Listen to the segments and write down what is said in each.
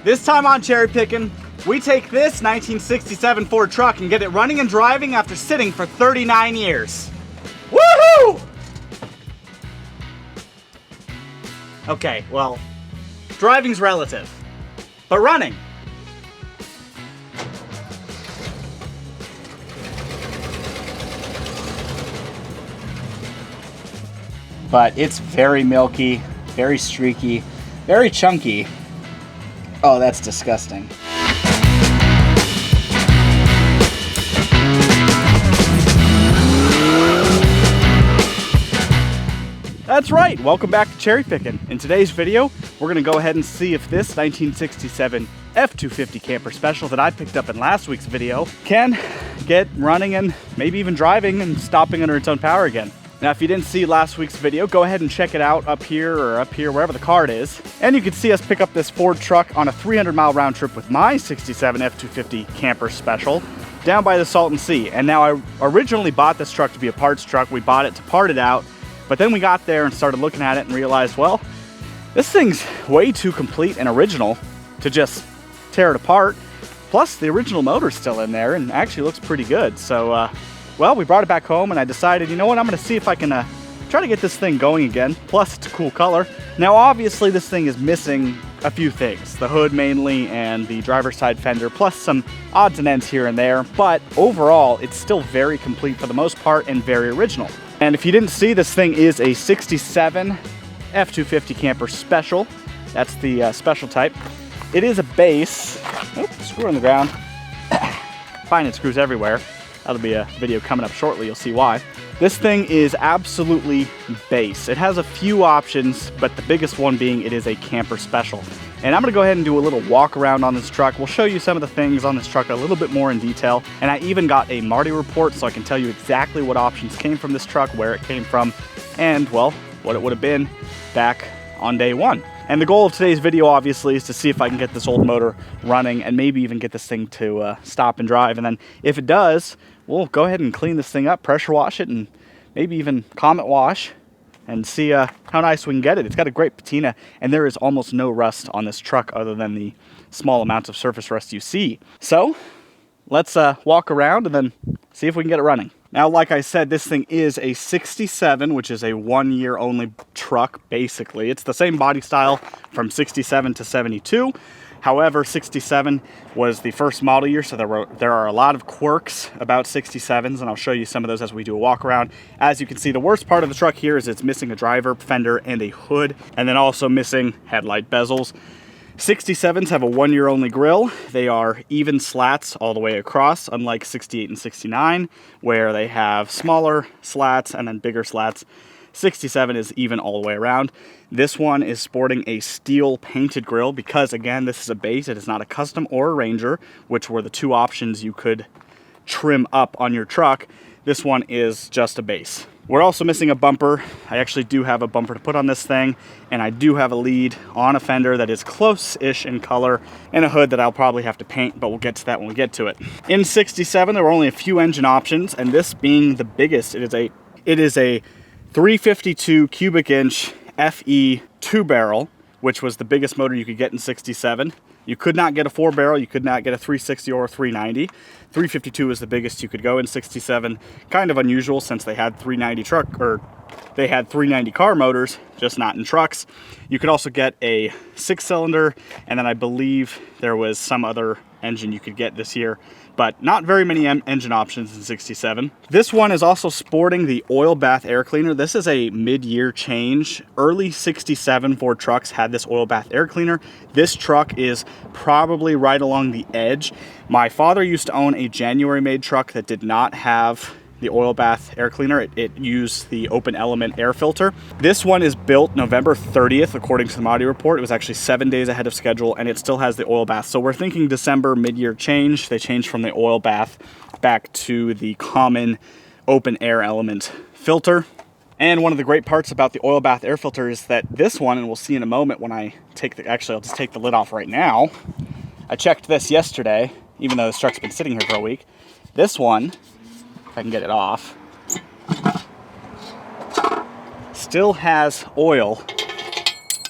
This time on Cherry Pickin', we take this 1967 Ford truck and get it running and driving after sitting for 39 years. Woohoo! Okay, well, driving's relative, but running. But it's very milky, very streaky, very chunky. Oh, that's disgusting. That's right, welcome back to Cherry Pickin'. In today's video, we're gonna go ahead and see if this 1967 F-250 camper special that I picked up in last week's video can get running and maybe even driving and stopping under its own power again. Now, if you didn't see last week's video, go ahead and check it out up here or up here, wherever the card is. And you can see us pick up this Ford truck on a 300-mile round trip with my 67 F-250 camper special down by the Salton Sea. And now I originally bought this truck to be a parts truck. We bought it to part it out, but then we got there and started looking at it and realized, well, this thing's way too complete and original to just tear it apart. Plus, the original motor's still in there and actually looks pretty good. So, well, we brought it back home and I decided, you know what, I'm gonna see if I can try to get this thing going again. Plus, it's a cool color. Now, obviously, this thing is missing a few things. The hood mainly and the driver's side fender, plus some odds and ends here and there. But overall, it's still very complete for the most part and very original. And if you didn't see, this thing is a 67 F-250 camper special. That's the special type. It is a base. Oh, screw on the ground. Finding screws everywhere. That'll be a video coming up shortly, you'll see why. This thing is absolutely base. It has a few options, but the biggest one being it is a camper special. And I'm gonna go ahead and do a little walk around on this truck. We'll show you some of the things on this truck a little bit more in detail. And I even got a Marty report so I can tell you exactly what options came from this truck, where it came from, and well, what it would have been back on day one. And the goal of today's video, obviously, is to see if I can get this old motor running and maybe even get this thing to stop and drive. And then if it does, we'll go ahead and clean this thing up, pressure wash it, and maybe even comet wash and see how nice we can get it. It's got a great patina, and there is almost no rust on this truck other than the small amounts of surface rust you see. So let's walk around and then see if we can get it running. Now, like I said, this thing is a 67, which is a 1 year only truck, basically. It's the same body style from 67 to 72. However, 67 was the first model year, so there are a lot of quirks about 67s, and I'll show you some of those as we do a walk around. As you can see, the worst part of the truck here is it's missing a driver, fender, and a hood, and then also missing headlight bezels. 67s have a 1 year only grille. They are even slats all the way across, unlike 68 and 69, where they have smaller slats and then bigger slats. 67 is even all the way around. This one is sporting a steel painted grille because, again, this is a base. It is not a custom or a Ranger, which were the two options you could trim up on your truck. This one is just a base. We're also missing a bumper. I actually do have a bumper to put on this thing, and I do have a lead on a fender that is close-ish in color, and a hood that I'll probably have to paint, but we'll get to that when we get to it. In 67, there were only a few engine options, and this being the biggest, it is a 352 cubic inch FE 2-barrel, which was the biggest motor you could get in 67. You could not get a 4-barrel, you could not get a 360 or a 390. 352 is the biggest you could go in 67. Kind of unusual since they had 390 car motors, just not in trucks. You could also get a 6-cylinder, and then I believe there was some other engine you could get this year, but not very many engine options in 67. This one is also sporting the oil bath air cleaner. This is a mid-year change. Early 67 Ford trucks had this oil bath air cleaner. This truck is probably right along the edge. My father used to own a January made truck that did not have the oil bath air cleaner. It used the open element air filter. This one is built November 30th, according to the Marty report. It was actually 7 days ahead of schedule, and it still has the oil bath. So we're thinking December mid-year change. They changed from the oil bath back to the common open air element filter. And one of the great parts about the oil bath air filter is that this one, and we'll see in a moment when I take actually I'll just take the lid off right now. I checked this yesterday, even though this truck's been sitting here for a week. This one, if I can get it off, still has oil.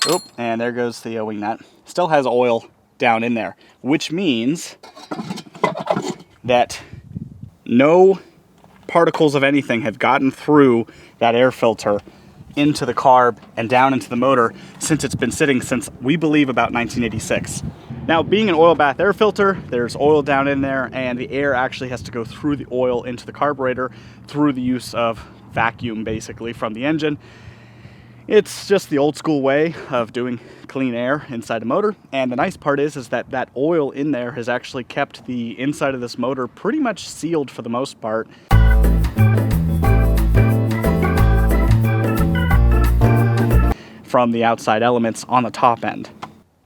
Oop, and there goes the wing nut. Still has oil down in there, which means that no particles of anything have gotten through that air filter into the carb and down into the motor since it's been sitting since, we believe, about 1986. Now, being an oil bath air filter, there's oil down in there, and the air actually has to go through the oil into the carburetor through the use of vacuum, basically, from the engine. It's just the old school way of doing clean air inside a motor. And the nice part is that that oil in there has actually kept the inside of this motor pretty much sealed for the most part. From the outside elements on the top end.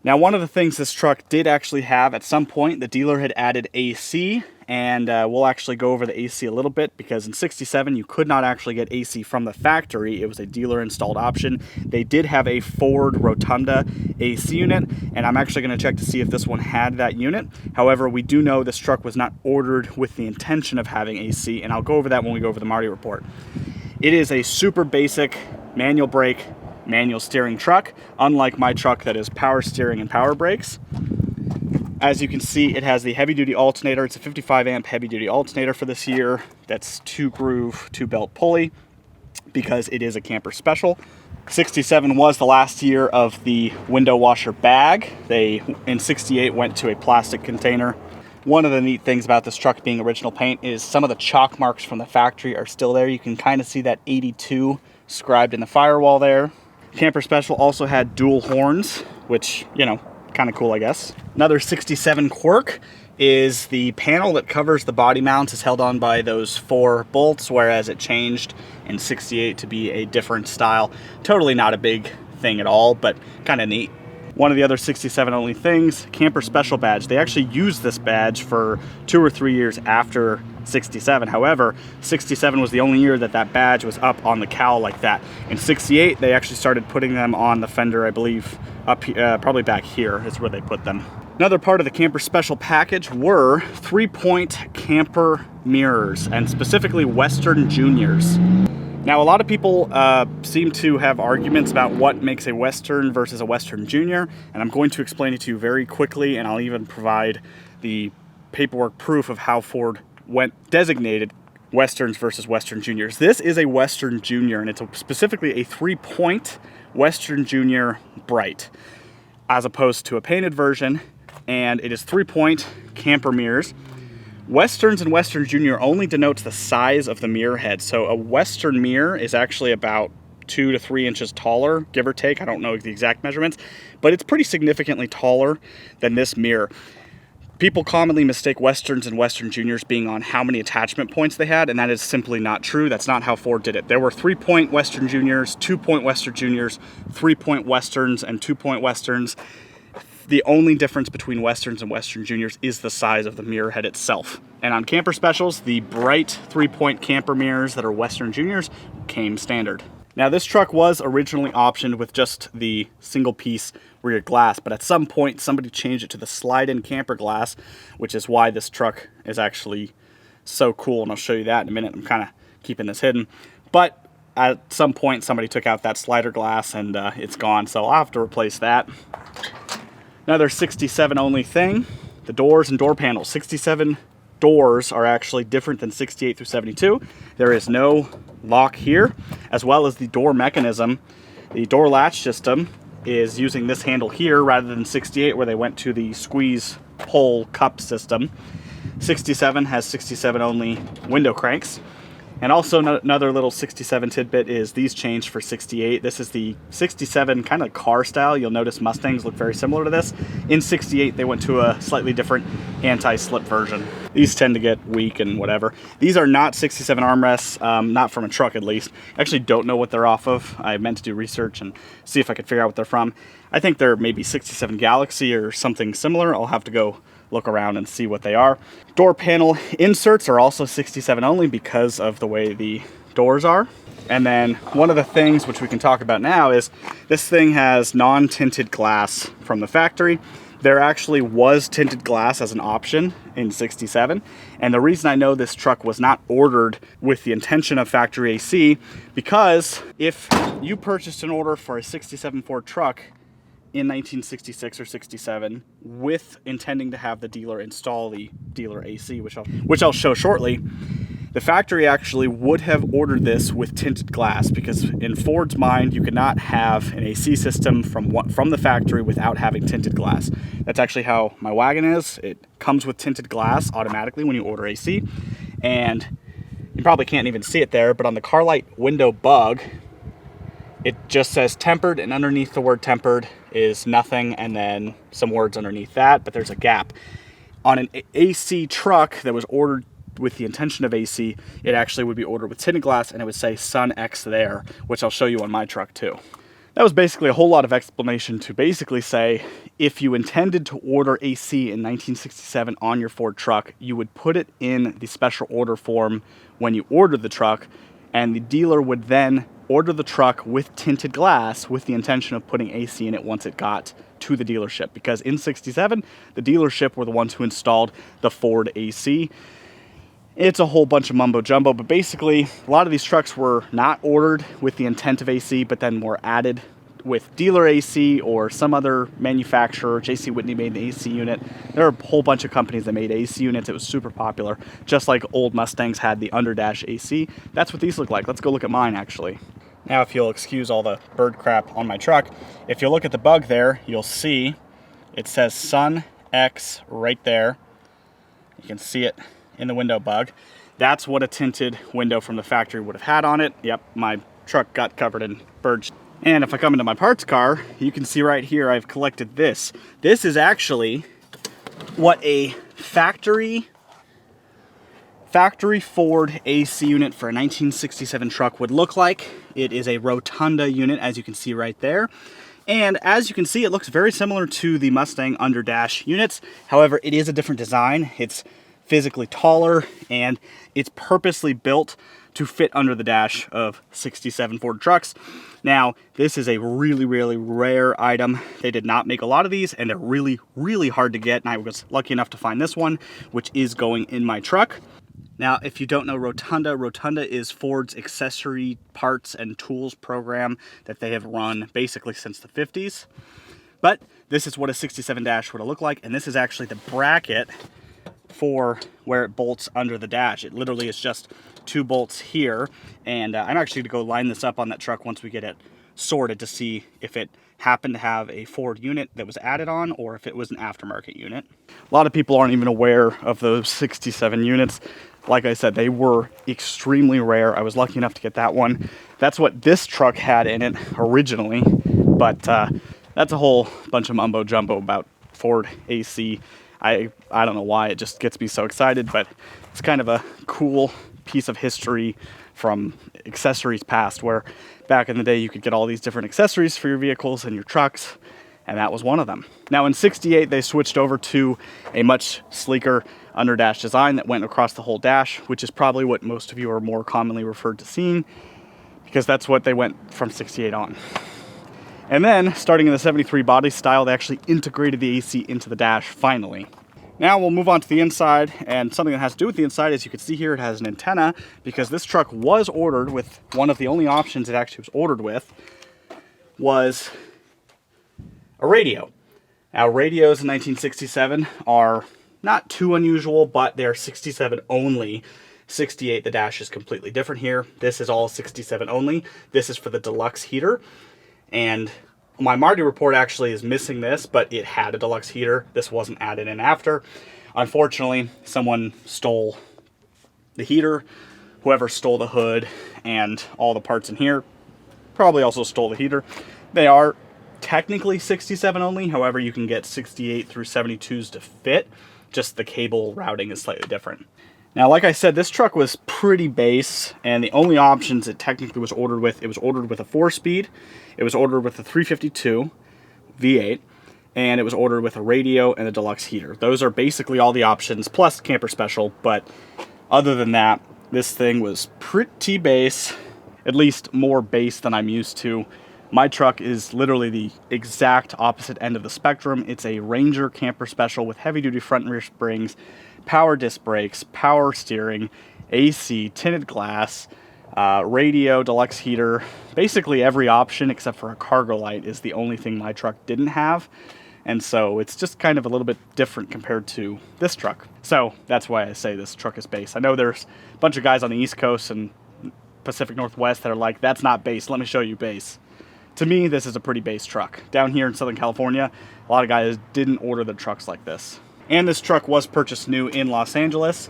Now, one of the things this truck did actually have at some point, the dealer had added AC, and we'll actually go over the AC a little bit, because in 67 you could not actually get AC from the factory. It was a dealer installed option. They did have a Ford Rotunda AC unit, and I'm actually going to check to see if this one had that unit. However, we do know this truck was not ordered with the intention of having AC, and I'll go over that when we go over the Marty report. It is a super basic manual brake, manual steering truck, unlike my truck that is power steering and power brakes. As you can see, it has the heavy duty alternator. It's a 55 amp heavy duty alternator for this year. That's 2-groove, 2-belt pulley, because it is a camper special. 67 was the last year of the window washer bag. They, in 68, went to a plastic container. One of the neat things about this truck being original paint is some of the chalk marks from the factory are still there. You can kind of see that 82 scribed in the firewall there. Camper Special also had dual horns, which, you know, kind of cool, I guess. Another 67 quirk is the panel that covers the body mounts is held on by those 4 bolts, whereas it changed in 68 to be a different style. Totally not a big thing at all, but kind of neat. One of the other 67 only things, Camper Special badge. They actually used this badge for 2 or 3 years after 67. However, 67 was the only year that that badge was up on the cowl like that. In 68, they actually started putting them on the fender, I believe, up probably back here is where they put them. Another part of the Camper Special package were 3-point camper mirrors, and specifically Western Juniors. Now, a lot of people seem to have arguments about what makes a Western versus a Western Junior, and I'm going to explain it to you very quickly, and I'll even provide the paperwork proof of how Ford designated Westerns versus Western Juniors. This is a Western Junior, and it's specifically a 3-point Western Junior Bright, as opposed to a painted version, and it is 3-point camper mirrors. Westerns and Western Junior only denotes the size of the mirror head. So a Western mirror is actually about 2 to 3 inches taller, give or take. I don't know the exact measurements, but it's pretty significantly taller than this mirror. People commonly mistake Westerns and Western Juniors being on how many attachment points they had, and that is simply not true. That's not how Ford did it. There were 3-point Western Juniors, 2-point Western Juniors, 3-point Westerns, and 2-point Westerns. The only difference between Westerns and Western Juniors is the size of the mirror head itself. And on Camper Specials, the bright 3-point camper mirrors that are Western Juniors came standard. Now, this truck was originally optioned with just the single-piece rear glass, but at some point somebody changed it to the slide-in camper glass, which is why this truck is actually so cool, and I'll show you that in a minute. I'm kind of keeping this hidden. But at some point somebody took out that slider glass, and it's gone, so I'll have to replace that. Another 67 only thing, the doors and door panels. 67 doors are actually different than 68 through 72. There is no lock here, as well as the door mechanism. The door latch system is using this handle here rather than 68, where they went to the squeeze pull cup system. 67 has 67 only window cranks. And also another little 67 tidbit is these changed for 68. This is the 67 kind of car style. You'll notice Mustangs look very similar to this. In 68, they went to a slightly different anti-slip version. These tend to get weak and whatever. These are not 67 armrests, not from a truck at least. I actually don't know what they're off of. I meant to do research and see if I could figure out what they're from. I think they're maybe 67 Galaxy or something similar. I'll have to go look around and see what they are. Door panel inserts are also 67 only because of the way the doors are. And then one of the things which we can talk about now is this thing has non-tinted glass from the factory. There actually was tinted glass as an option in 67. And the reason I know this truck was not ordered with the intention of factory AC, because if you purchased an order for a 67 Ford truck in 1966 or 67 with intending to have the dealer install the dealer AC, which I'll show shortly. The factory actually would have ordered this with tinted glass, because in Ford's mind, you could not have an AC system from the factory without having tinted glass. That's actually how my wagon is. It comes with tinted glass automatically when you order AC, and you probably can't even see it there, but on the car light window bug, it just says tempered, and underneath the word tempered is nothing, and then some words underneath that, but there's a gap. On an AC truck that was ordered with the intention of AC, it actually would be ordered with tinted glass, and it would say Sun X there, which I'll show you on my truck too. That was basically a whole lot of explanation to basically say, if you intended to order AC in 1967 on your Ford truck, you would put it in the special order form when you ordered the truck, and the dealer would then order the truck with tinted glass with the intention of putting AC in it once it got to the dealership. Because in 67, the dealership were the ones who installed the Ford AC. It's a whole bunch of mumbo jumbo, but basically a lot of these trucks were not ordered with the intent of AC, but then were added with dealer AC or some other manufacturer. J.C. Whitney made the AC unit. There are a whole bunch of companies that made AC units. It was super popular, just like old Mustangs had the underdash AC. That's what these look like. Let's go look at mine actually. Now, if you'll excuse all the bird crap on my truck, if you look at the bug there, you'll see it says Sun X right there. You can see it in the window bug. That's what a tinted window from the factory would have had on it. Yep, my truck got covered in bird shit. And if I come into my parts car, you can see right here I've collected this. This is actually what a factory Ford AC unit for a 1967 truck would look like. It is a rotunda unit, as you can see right there. And as you can see, it looks very similar to the Mustang underdash units. However, it is a different design. It's physically taller, and it's purposely built to fit under the dash of 67 Ford trucks. Now, this is a really, really rare item. They did not make a lot of these, and they're really, really hard to get, and I was lucky enough to find this one, which is going in my truck. Now, if you don't know Rotunda, Rotunda is Ford's accessory parts and tools program that they have run basically since the 50s. But this is what a 67 dash would look like, and this is actually the bracket for where it bolts under the dash. It literally is just 2 bolts here, and I'm actually going to go line this up on that truck once we get it sorted to see if it happened to have a Ford unit that was added on or if it was an aftermarket unit. A lot of people aren't even aware of those 67 units. Like I said, they were extremely rare. I was lucky enough to get that one. That's what this truck had in it originally, but that's a whole bunch of mumbo jumbo about Ford AC. I don't know why, it just gets me so excited, but it's kind of a cool piece of history from accessories past, where back in the day you could get all these different accessories for your vehicles and your trucks, and that was one of them. Now in 68 they switched over to a much sleeker underdash design that went across the whole dash, which is probably what most of you are more commonly referred to seeing, because that's what they went from 68 on. And then, starting in the 73 body style, they actually integrated the AC into the dash, finally. Now we'll move on to the inside, and something that has to do with the inside, as you can see here, it has an antenna, because this truck was ordered with, one of the only options it actually was ordered with, was a radio. Now radios in 1967 are not too unusual, but they're 67 only. 68, the dash is completely different here. This is all 67 only. This is for the deluxe heater. And my Marty report actually is missing this, but it had a deluxe heater. This wasn't added in after. Unfortunately, someone stole the heater. Whoever stole the hood and all the parts in here probably also stole the heater. They are technically 67 only. However, you can get 68 through 72s to fit. Just the cable routing is slightly different. Now, like I said, this truck was pretty base, and the only options it technically was ordered with, it was ordered with a 4-speed, it was ordered with a 352 V8, and it was ordered with a radio and a deluxe heater. Those are basically all the options, plus camper special, but other than that, this thing was pretty base, at least more base than I'm used to. My truck is literally the exact opposite end of the spectrum. It's a Ranger camper special with heavy-duty front and rear springs, power disc brakes, power steering, AC, tinted glass, Radio, deluxe heater, basically every option except for a cargo light is the only thing my truck didn't have. And so it's just kind of a little bit different compared to this truck. So that's why I say this truck is base. I know there's a bunch of guys on the East Coast and Pacific Northwest that are like, that's not base, let me show you base. To me, this is a pretty base truck. Down here in Southern California, a lot of guys didn't order their trucks like this. And this truck was purchased new in Los Angeles.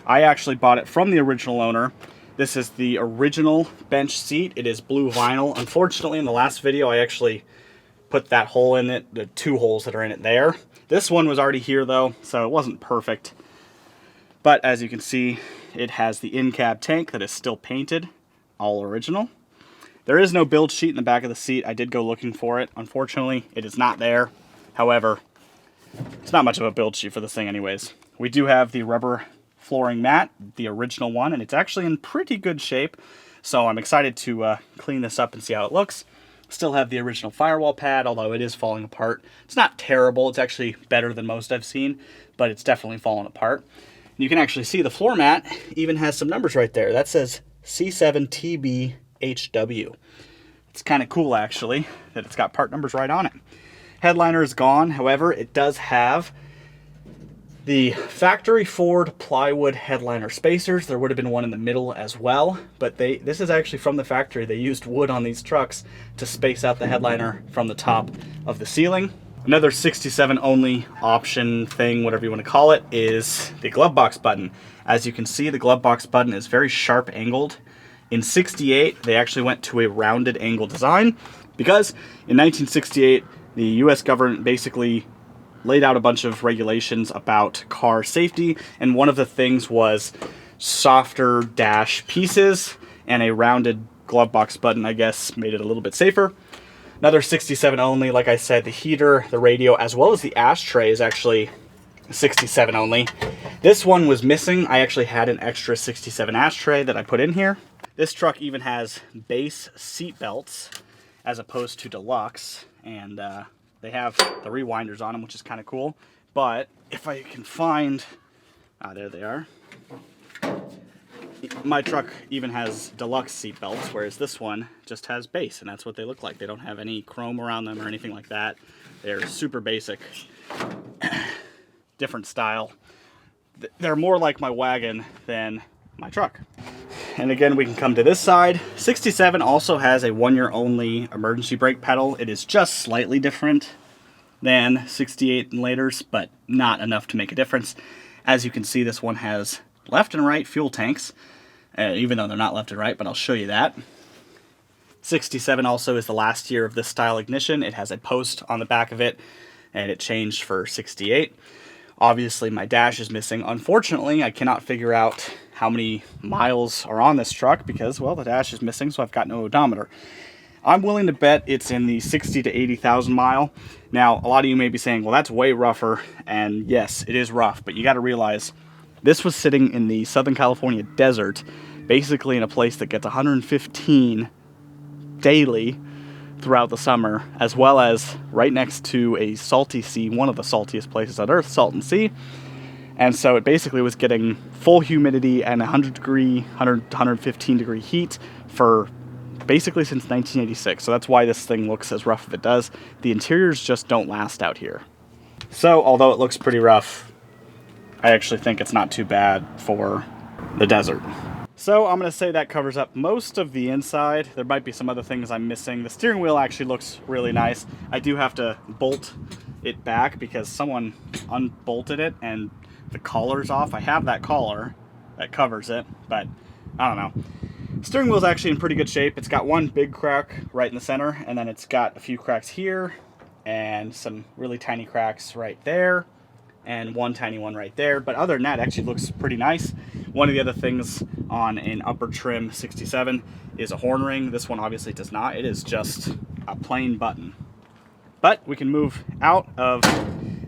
I actually bought it from the original owner. This is the original bench seat. It is blue vinyl. Unfortunately, in the last video, I actually put that hole in it, the 2 holes that are in it there. This one was already here though, so it wasn't perfect. But as you can see, it has the in-cab tank that is still painted, all original. There is no build sheet in the back of the seat. I did go looking for it. Unfortunately, it is not there. However, it's not much of a build sheet for this thing anyways. We do have the rubber flooring mat, the original one, and it's actually in pretty good shape. So I'm excited to clean this up and see how it looks. Still have the original firewall pad, although it is falling apart. It's not terrible. It's actually better than most I've seen, but it's definitely fallen apart. And you can actually see the floor mat even has some numbers right there. That says C7TBHW. It's kind of cool actually that it's got part numbers right on it. Headliner is gone. However, it does have the factory Ford plywood headliner spacers. There would have been one in the middle as well, but this is actually from the factory. They used wood on these trucks to space out the headliner from the top of the ceiling. Another 67 only option thing, whatever you want to call it, is the glove box button. As you can see, the glove box button is very sharp angled. In 68, they actually went to a rounded angle design because in 1968, the US government basically laid out a bunch of regulations about car safety, and one of the things was softer dash pieces, and a rounded glove box button, I guess, made it a little bit safer. Another 67 only, like I said, the heater, the radio, as well as the ashtray is actually 67 only. This one was missing. I actually had an extra 67 ashtray that I put in here. This truck even has base seat belts as opposed to deluxe, and they have the rewinders on them, which is kind of cool. But if I can find, there they are. My truck even has deluxe seat belts, whereas this one just has base, and that's what they look like. They don't have any chrome around them or anything like that. They're super basic, different style. They're more like my wagon than my truck. And again, we can come to this side. 67 also has a 1-year only emergency brake pedal. It is just slightly different than 68 and later's, but not enough to make a difference. As you can see, this one has left and right fuel tanks, even though they're not left and right, but I'll show you that. 67 also is the last year of this style ignition. It has a post on the back of it, and it changed for 68. Obviously, my dash is missing. Unfortunately, I cannot figure out how many miles are on this truck because, well, the dash is missing, so I've got no odometer. I'm willing to bet it's in the 60 to 80,000 mile. Now, a lot of you may be saying, well, that's way rougher, and yes, it is rough, but you got to realize this was sitting in the Southern California desert, basically in a place that gets 115 daily throughout the summer, as well as right next to a salty sea, one of the saltiest places on earth, Salton Sea. And so it basically was getting full humidity and 115 degree heat for basically since 1986. So that's why this thing looks as rough as it does. The interiors just don't last out here. So although it looks pretty rough, I actually think it's not too bad for the desert. So I'm going to say that covers up most of the inside. There might be some other things I'm missing. The steering wheel actually looks really nice. I do have to bolt it back because someone unbolted it and the collar's off. I have that collar that covers it, but I don't know. Steering wheel's actually in pretty good shape. It's got one big crack right in the center, and then it's got a few cracks here and some really tiny cracks right there and one tiny one right there. But other than that, it actually looks pretty nice. One of the other things on an upper trim 67 is a horn ring. This one obviously does not. It is just a plain button. But we can move out of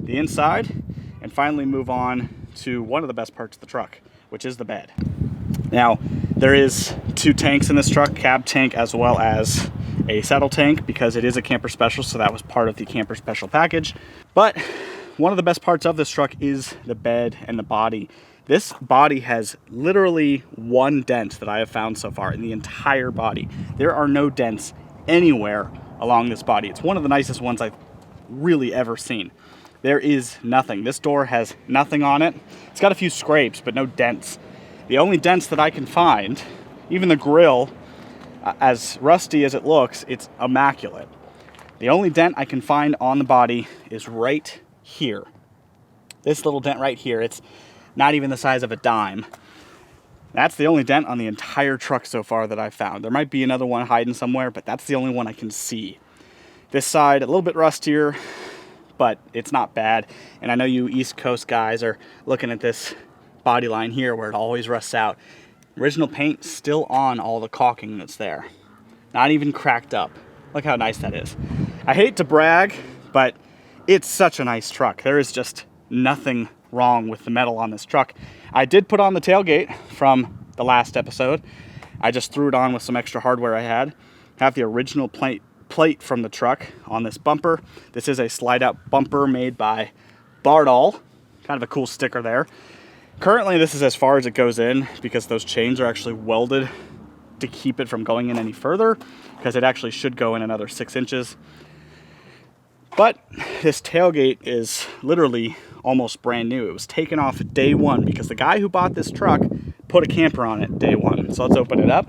the inside and finally move on to one of the best parts of the truck, which is the bed. Now, there is 2 tanks in this truck, cab tank as well as a saddle tank, because it is a camper special, so that was part of the camper special package. But one of the best parts of this truck is the bed and the body. This body has literally one dent that I have found so far in the entire body. There are no dents anywhere along this body. It's one of the nicest ones I've really ever seen. There is nothing. This door has nothing on it. It's got a few scrapes, but no dents. The only dents that I can find, even the grill, as rusty as it looks, it's immaculate. The only dent I can find on the body is right here. This little dent right here. It's not even the size of a dime. That's the only dent on the entire truck so far that I've found. There might be another one hiding somewhere, but that's the only one I can see. This side, a little bit rustier, but it's not bad. And I know you East Coast guys are looking at this body line here where it always rusts out. Original paint still on all the caulking that's there. Not even cracked up. Look how nice that is. I hate to brag, but it's such a nice truck. There is just nothing wrong with the metal on this truck. I did put on the tailgate from the last episode. I just threw it on with some extra hardware I had. Have the original plate from the truck on this bumper. This is a slide out bumper made by Bardall. Kind of a cool sticker there. Currently this is as far as it goes in because those chains are actually welded to keep it from going in any further, because it actually should go in another 6 inches. But this tailgate is literally almost brand new. It was taken off day one because the guy who bought this truck put a camper on it day one. So let's open it up.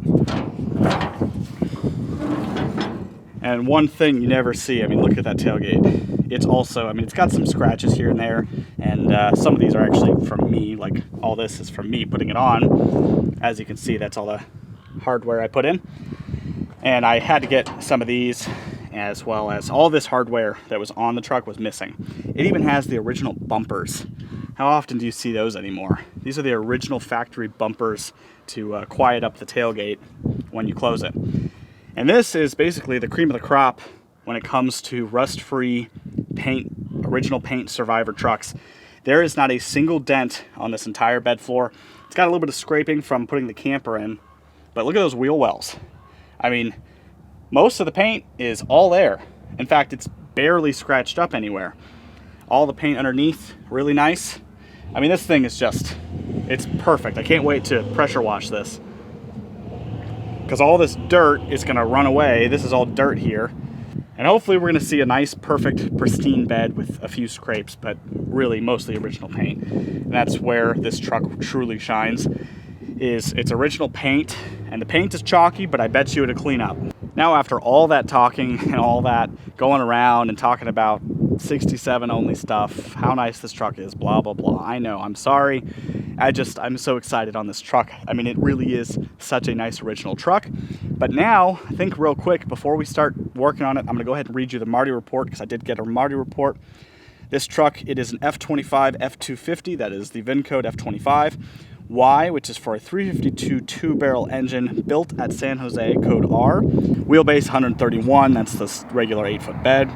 And one thing you never see, I mean, look at that tailgate. It's also, I mean, it's got some scratches here and there, and some of these are actually from me. Like all this is from me putting it on. As you can see, that's all the hardware I put in. And I had to get some of these, as well as all this hardware that was on the truck was missing. It even has the original bumpers. How often do you see those anymore? These are the original factory bumpers to quiet up the tailgate when you close it. And this is basically the cream of the crop when it comes to rust-free paint, original paint Survivor trucks. There is not a single dent on this entire bed floor. It's got a little bit of scraping from putting the camper in, but look at those wheel wells. I mean, most of the paint is all there. In fact, it's barely scratched up anywhere. All the paint underneath, really nice. I mean, this thing is just, it's perfect. I can't wait to pressure wash this, because all this dirt is gonna run away. This is all dirt here. And hopefully we're gonna see a nice, perfect, pristine bed with a few scrapes, but really mostly original paint. And that's where this truck truly shines, is its original paint. And the paint is chalky, but I bet you it'll clean up. Now, after all that talking and all that going around and talking about 67 only stuff, how nice this truck is, blah, blah, blah. I know, I'm sorry. I'm so excited on this truck. I mean, it really is such a nice original truck. But now, I think real quick, before we start working on it, I'm gonna go ahead and read you the Marty report, because I did get a Marty report. This truck, it is an F25 F250, that is the VIN code F25. Y, which is for a 352 two-barrel engine built at San Jose, code R. Wheelbase 131, that's the regular 8-foot bed.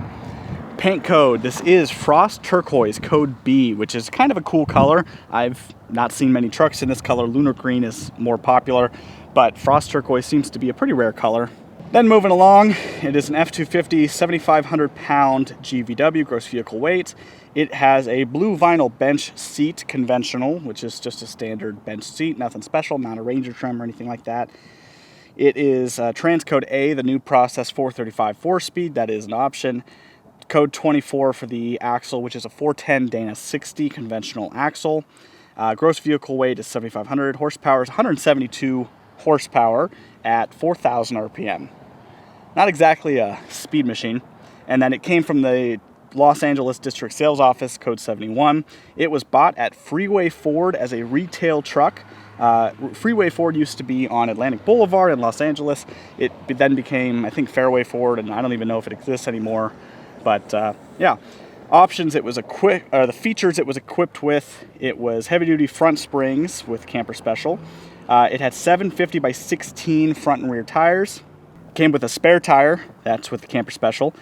Paint code, this is Frost Turquoise, code B, which is kind of a cool color. I've not seen many trucks in this color. Lunar green is more popular, but Frost Turquoise seems to be a pretty rare color. Then moving along, it is an F250 7,500 pound GVW, gross vehicle weight. It has a blue vinyl bench seat, conventional, which is just a standard bench seat, nothing special, not a Ranger trim or anything like that. It is transcode A, the new process 435 4-speed, that is an option. Code 24 for the axle, which is a 410 Dana 60 conventional axle. Gross vehicle weight is 7,500. Horsepower is 172 horsepower at 4,000 RPM. Not exactly a speed machine. And then it came from the Los Angeles District Sales Office, code 71. It was bought at Freeway Ford as a retail truck. Freeway Ford used to be on Atlantic Boulevard in Los Angeles. It then became, I think, Fairway Ford, and I don't even know if it exists anymore. But yeah, options, it was the features it was equipped with, it was heavy-duty front springs with camper special. It had 750 by 16 front and rear tires. Came with a spare tire, that's with the camper special.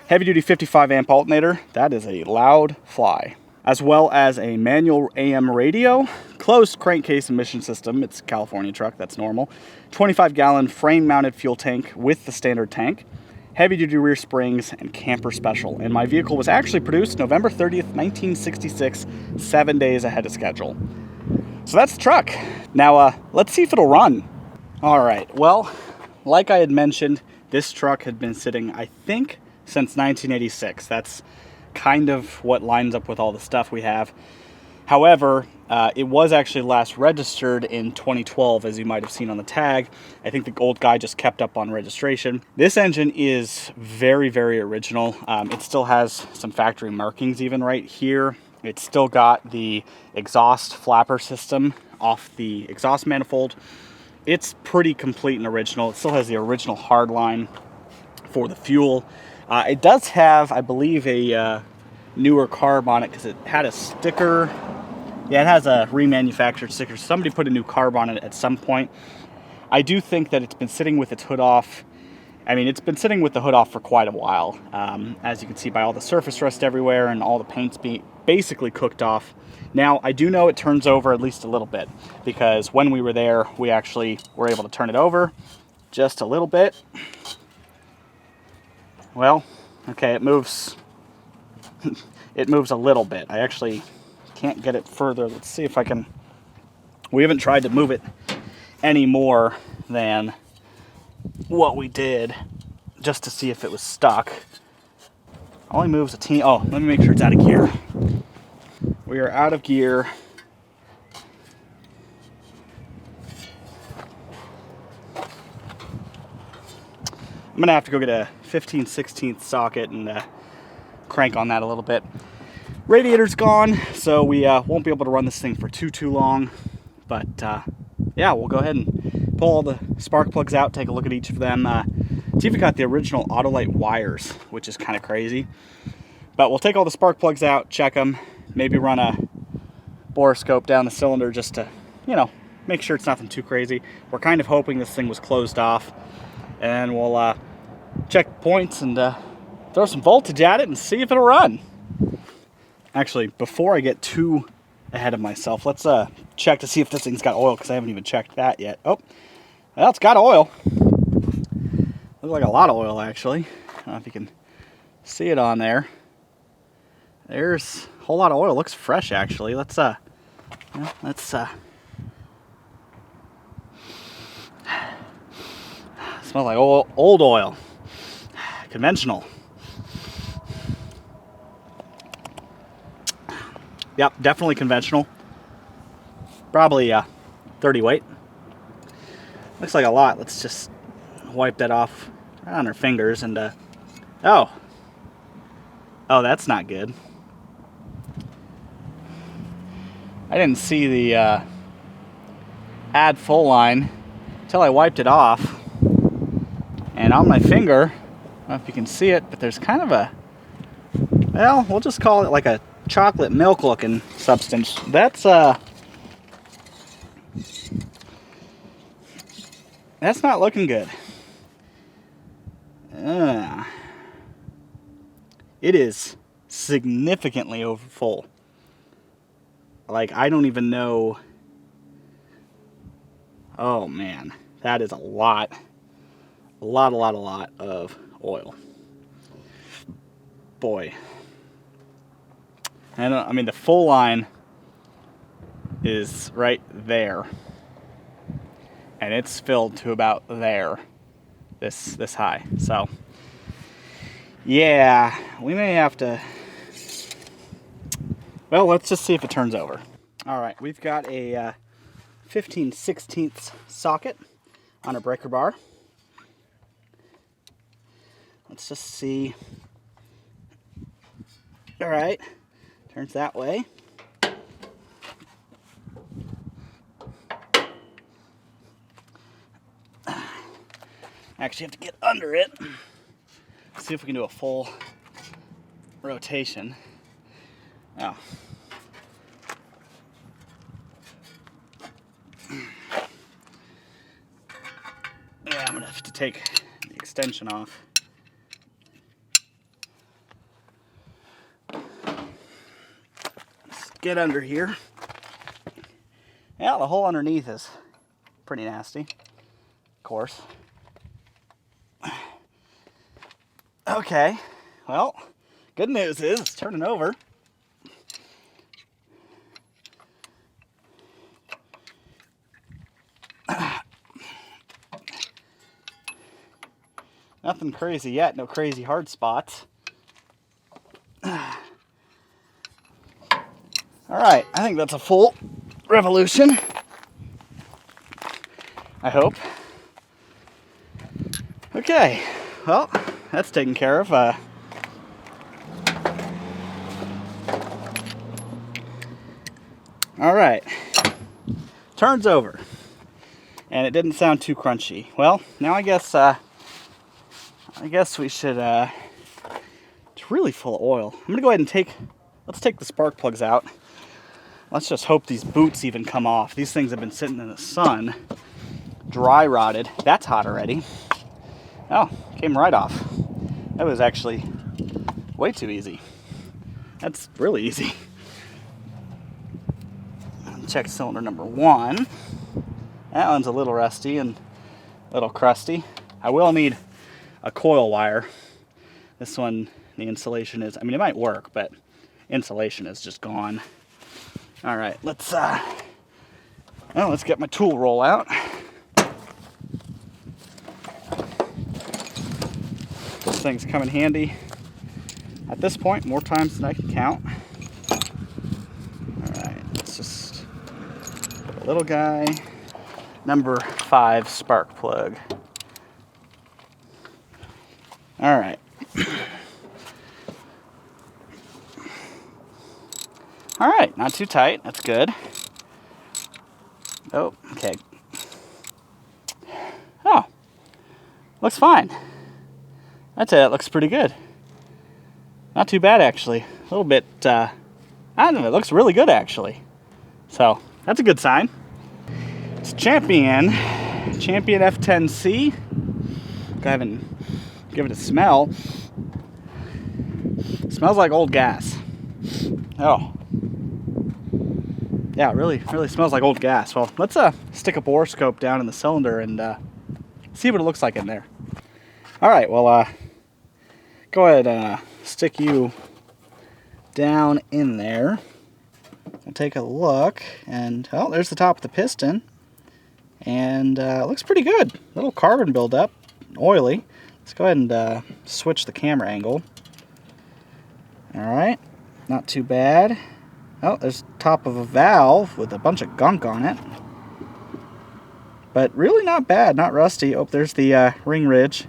Heavy-duty 55 amp alternator, that is a loud fly. As well as a manual AM radio, closed crankcase emission system, it's a California truck, that's normal. 25-gallon frame-mounted fuel tank with the standard tank. Heavy-duty rear springs, and camper special. And my vehicle was actually produced November 30th, 1966, 7 days ahead of schedule. So that's the truck. Now, let's see if it'll run. All right, well, like I had mentioned, this truck had been sitting, I think, since 1986. That's kind of what lines up with all the stuff we have. However, it was actually last registered in 2012, as you might have seen on the tag. I think the old guy just kept up on registration. This engine is very, very original. It still has some factory markings even right here. It's still got the exhaust flapper system off the exhaust manifold. It's pretty complete and original. It still has the original hardline for the fuel. It does have, I believe, a newer carb on it because it had a sticker. Yeah, it has a remanufactured sticker. Somebody put a new carb on it at some point. I do think that it's been sitting with its hood off. I mean, it's been sitting with the hood off for quite a while. As you can see by all the surface rust everywhere and all the paint's basically cooked off. Now, I do know it turns over at least a little bit because when we were there, we actually were able to turn it over just a little bit. Well, okay, it moves. It moves a little bit. I actually can't get it further. Let's see if I can. We haven't tried to move it any more than what we did just to see if it was stuck. Only moves a teeny. Oh, let me make sure it's out of gear. We are out of gear. I'm gonna have to go get a 15/16 socket and crank on that a little bit. Radiator's gone, so we won't be able to run this thing for too long. But yeah, we'll go ahead and pull all the spark plugs out, take a look at each of them. It's even got the original Autolite wires, which is kind of crazy. But we'll take all the spark plugs out, check them, maybe run a borescope down the cylinder just to, you know, make sure it's nothing too crazy. We're kind of hoping this thing was closed off. And we'll check the points and throw some voltage at it and see if it'll run. Actually, before I get too ahead of myself, let's check to see if this thing's got oil, because I haven't even checked that yet. Oh, well, it's got oil. Looks like a lot of oil, actually. I don't know if you can see it on there. There's a whole lot of oil. Looks fresh, actually. Let's smells like old oil. Conventional. Yep, definitely conventional. Probably 30 weight. Looks like a lot. Let's just wipe that off on our fingers and oh, that's not good. I didn't see the add full line until I wiped it off. And on my finger, I don't know if you can see it, but there's kind of a, well, we'll just call it like a chocolate milk looking substance. That's not looking good. It is significantly over full. Like, I don't even know. Oh man, that is a lot of oil. Boy. And I mean, the full line is right there. And it's filled to about there. This high. So, yeah, we may have to. Well, let's just see if it turns over. All right, we've got a 15/16 socket on a breaker bar. Let's just see. All right, turns that way. Actually have to get under it. See if we can do a full rotation. Oh. Yeah, I'm gonna have to take the extension off. Let's get under here. Yeah, the hole underneath is pretty nasty, of course. Okay, well, good news is it's turning over. Nothing crazy yet, no crazy hard spots. Alright, I think that's a full revolution. I hope. Okay, well, that's taken care of. Alright, turns over. And it didn't sound too crunchy. Well, now I guess we should, it's really full of oil. I'm gonna go ahead and let's take the spark plugs out. Let's just hope these boots even come off. These things have been sitting in the sun, dry rotted. That's hot already. Oh, came right off. That was actually way too easy. That's really easy. Check cylinder number 1. That one's a little rusty and a little crusty. I will need a coil wire. This one, the insulation is, I mean, it might work, but insulation is just gone. All right, let's get my tool roll out. This thing's come in handy at this point more times than I can count. All right, let's just put a little guy. Number 5 spark plug. All right. All right, not too tight. That's good. Oh, okay. Oh, looks fine. I'd say that looks pretty good. Not too bad, actually. A little bit, I don't know, it looks really good, actually. So, that's a good sign. It's Champion F10C. Go ahead and give it a smell. It smells like old gas. Oh. Yeah, it really smells like old gas. Well, let's stick a borescope down in the cylinder and see what it looks like in there. All right, well, go ahead and stick you down in there. We'll take a look, and oh, there's the top of the piston. And it looks pretty good. Little carbon buildup, oily. Let's go ahead and switch the camera angle. All right, not too bad. Oh, there's the top of a valve with a bunch of gunk on it. But really not bad, not rusty. Oh, there's the ring ridge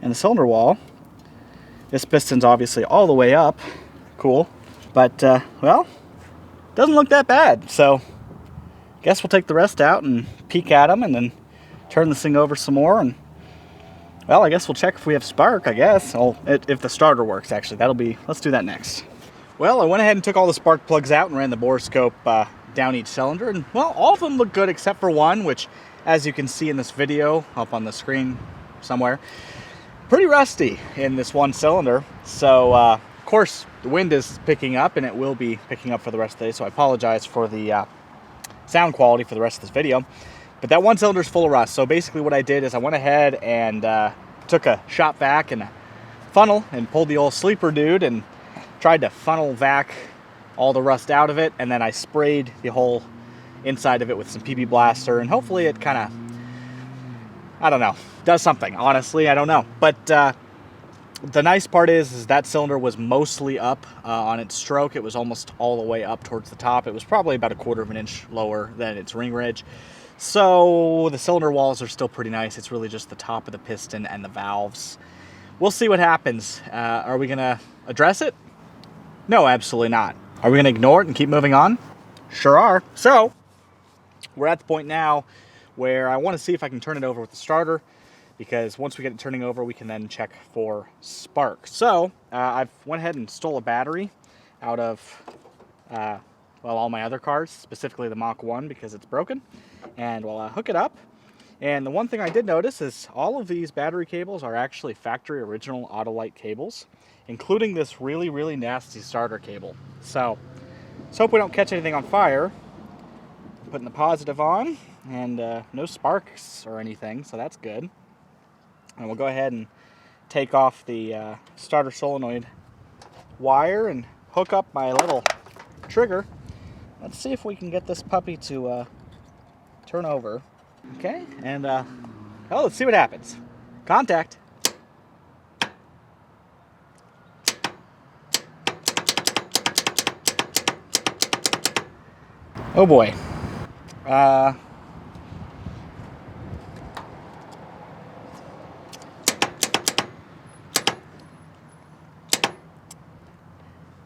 and the cylinder wall. This piston's obviously all the way up. Cool. But, well, doesn't look that bad. So, guess we'll take the rest out and peek at them and then turn this thing over some more. And, well, I guess we'll check if we have spark, I guess. Oh, if the starter works, actually. Let's do that next. Well, I went ahead and took all the spark plugs out and ran the borescope down each cylinder. And, well, all of them look good except for one, which, as you can see in this video, up on the screen somewhere, pretty rusty in this one cylinder. So, of course, the wind is picking up, and it will be picking up for the rest of the day. So I apologize for the sound quality for the rest of this video. But that one cylinder is full of rust. So basically what I did is I went ahead and took a shop vac and a funnel and pulled the old sleeper dude and tried to funnel vac all the rust out of it, and then I sprayed the whole inside of it with some PB Blaster, and hopefully it kind of, I don't know, does something. Honestly, I don't know. But the nice part is that cylinder was mostly up on its stroke. It was almost all the way up towards the top. It was probably about 1/4 of an inch lower than its ring ridge. So the cylinder walls are still pretty nice. It's really just the top of the piston and the valves. We'll see what happens. Are we gonna address it? No, absolutely not. Are we gonna ignore it and keep moving on? Sure are. So we're at the point now where I want to see if I can turn it over with the starter, because once we get it turning over, we can then check for spark. So I've went ahead and stole a battery out of well, all my other cars, specifically the Mach 1, because it's broken, and we'll hook it up. And the one thing I did notice is all of these battery cables are actually factory original Autolite cables, including this really nasty starter cable. So let's hope we don't catch anything on fire. Putting the positive on, and no sparks or anything, so that's good. And we'll go ahead and take off the starter solenoid wire and hook up my little trigger. Let's see if we can get this puppy to turn over. Okay, and oh, let's see what happens. Contact. Oh boy.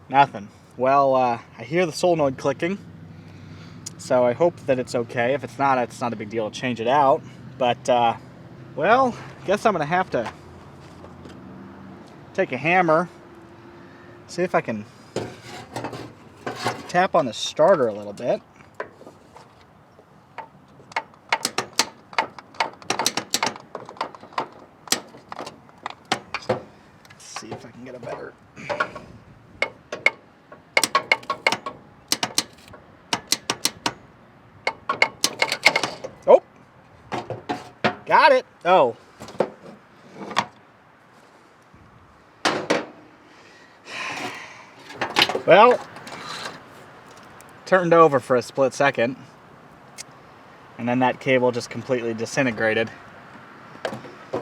Nothing. Well, I hear the solenoid clicking, so I hope that it's okay. If it's not a big deal to change it out. But, well, I guess I'm gonna have to take a hammer, see if I can tap on the starter a little bit. See if I can get a better. Oh, got it. Oh. Well, turned over for a split second, and then that cable just completely disintegrated.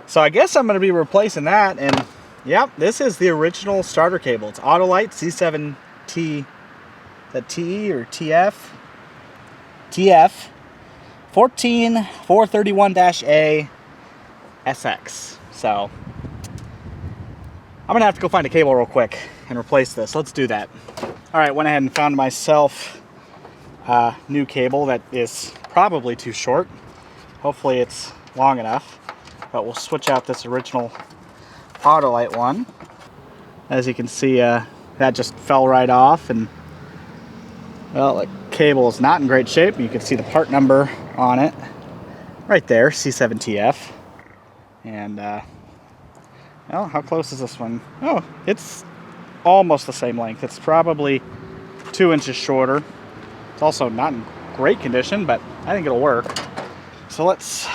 So I guess I'm going to be replacing that, and yep, this is the original starter cable. It's Autolite C7T, is that TE or TF? TF 14431-A SX. So I'm going to have to go find a cable real quick and replace this. Let's do that. All right, went ahead and found myself a new cable that is probably too short. Hopefully it's long enough, but we'll switch out this original Autolite one. As you can see, that just fell right off, and well, the cable is not in great shape. You can see the part number on it right there, C7TF. And well, how close is this one? Oh, it's almost the same length. It's probably 2 inches shorter. It's also not in great condition, but I think it'll work. So let's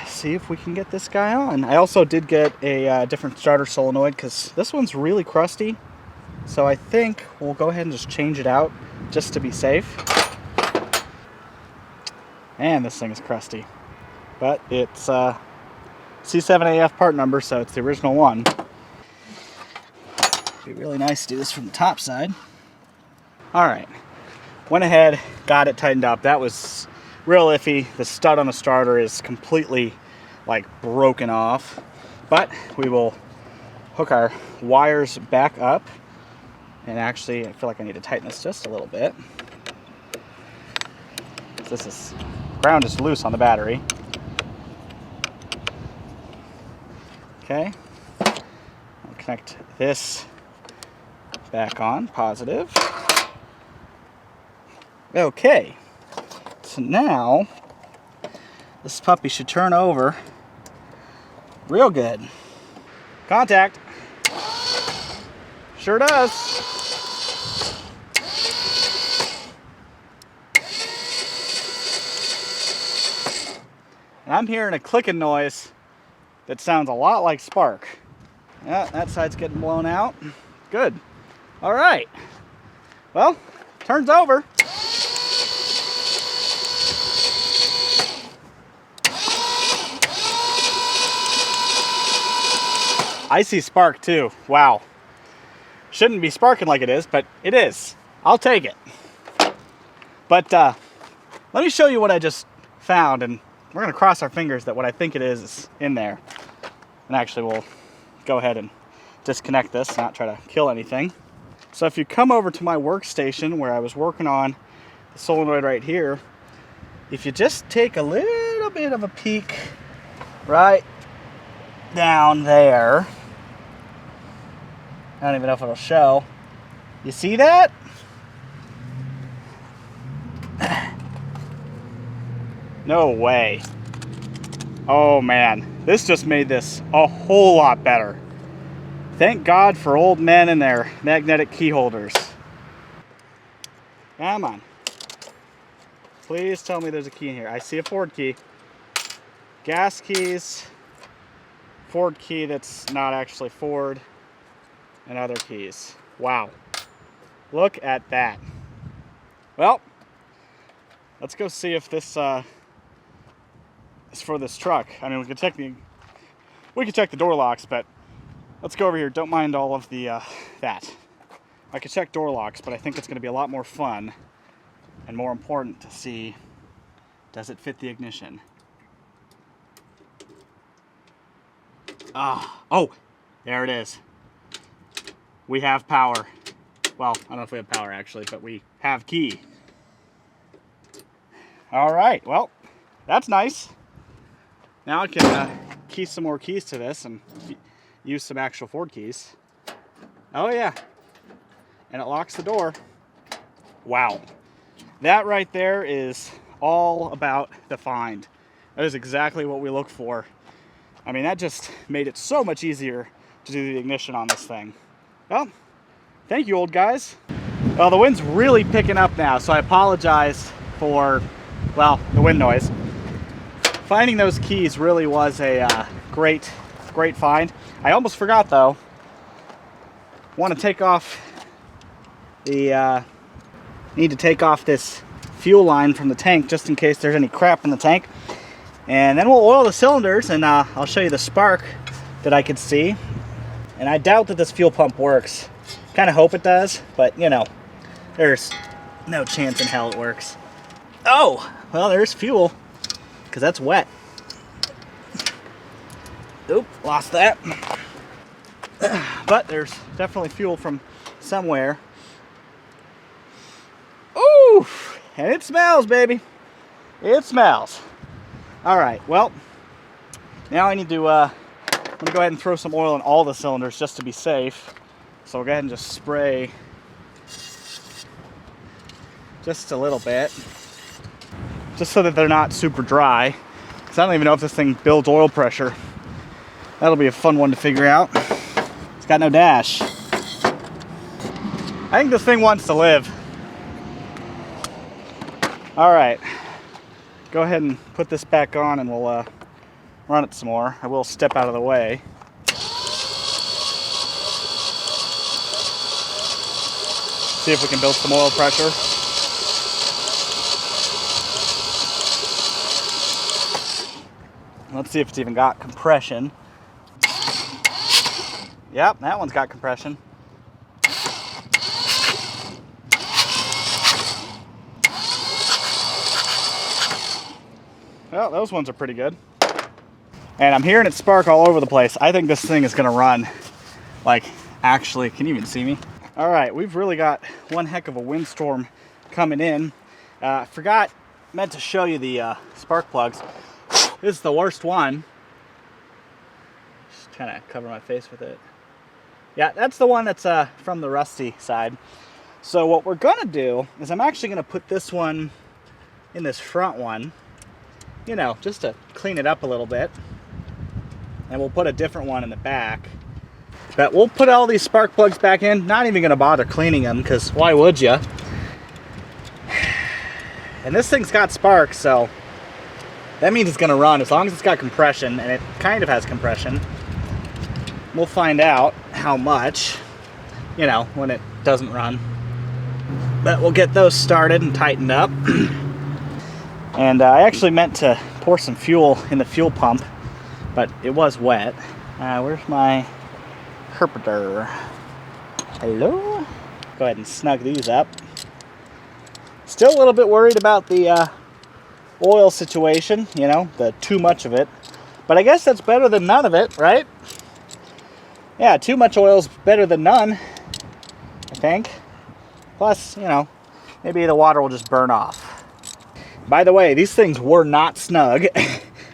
see if we can get this guy on. I also did get a different starter solenoid because this one's really crusty. So I think we'll go ahead and just change it out just to be safe. And this thing is crusty. But it's C7AF part number, so it's the original one. It'd be really nice to do this from the top side. All right, went ahead, got it tightened up. That was real iffy. The stud on the starter is completely like broken off, but we will hook our wires back up. And actually, I feel like I need to tighten this just a little bit. Ground is loose on the battery. Okay, I'll connect this back on, positive. Okay, so now this puppy should turn over real good. Contact. Sure does. And I'm hearing a clicking noise that sounds a lot like spark. Yeah, that side's getting blown out. Good. All right. Well, turns over. I see spark too. Wow. Shouldn't be sparking like it is, but it is. I'll take it. But let me show you what I just found, and we're gonna cross our fingers that what I think it is in there. And actually we'll go ahead and disconnect this, not try to kill anything. So if you come over to my workstation where I was working on the solenoid right here, if you just take a little bit of a peek right down there, I don't even know if it'll show. You see that? No way. Oh man, this just made this a whole lot better. Thank God for old men and their magnetic key holders. Come on. Please tell me there's a key in here. I see a Ford key. Gas keys. Ford key that's not actually Ford. And other keys. Wow. Look at that. Well, let's go see if this is for this truck. I mean, we could check the door locks, but let's go over here. Don't mind all of the that. I could check door locks, but I think it's going to be a lot more fun And more important, to see, does it fit the ignition? Oh, there it is. We have power. Well, I don't know if we have power actually, but we have key. All right, well, that's nice. Now I can key some more keys to this and use some actual Ford keys. Oh yeah, and it locks the door. Wow. That right there is all about the find. That is exactly what we look for. I mean, that just made it so much easier to do the ignition on this thing. Well, thank you, old guys. Well, the wind's really picking up now, so I apologize for, well, the wind noise. Finding those keys really was a great find. I almost forgot though. Want to take off the, need to take off this fuel line from the tank just in case there's any crap in the tank. And then we'll oil the cylinders, and I'll show you the spark that I could see. And I doubt that this fuel pump works. Kind of hope it does, but you know, there's no chance in hell it works. Oh, well, there's fuel, because that's wet. Oop, lost that. But there's definitely fuel from somewhere. Ooh, and it smells, baby. It smells. All right, well, now I need to, I'm gonna go ahead and throw some oil in all the cylinders just to be safe. So we'll go ahead and just spray just a little bit, just so that they're not super dry. Because I don't even know if this thing builds oil pressure. That'll be a fun one to figure out. It's got no dash. I think this thing wants to live. All right. Go ahead and put this back on and we'll run it some more. I will step out of the way. See if we can build some oil pressure. Let's see if it's even got compression. Yep, that one's got compression. Well, those ones are pretty good. And I'm hearing it spark all over the place. I think this thing is gonna run. Like, actually, can you even see me? All right, we've really got one heck of a windstorm coming in. Meant to show you the spark plugs. This is the worst one. Just kind of cover my face with it. Yeah, that's the one that's from the rusty side. So what we're gonna do is I'm actually gonna put this one in this front one, you know, just to clean it up a little bit. And we'll put a different one in the back. But we'll put all these spark plugs back in. Not even gonna bother cleaning them, because why would you? And this thing's got sparks, so that means it's gonna run as long as it's got compression, and it kind of has compression. We'll find out how much, you know, when it doesn't run. But we'll get those started and tightened up. And I actually meant to pour some fuel in the fuel pump, but it was wet. Where's my Carburetor? Hello? Go ahead and snug these up. Still a little bit worried about the oil situation, you know, the too much of it. But I guess that's better than none of it, right? Yeah, too much oil is better than none, I think. Plus, you know, maybe the water will just burn off. By the way, these things were not snug.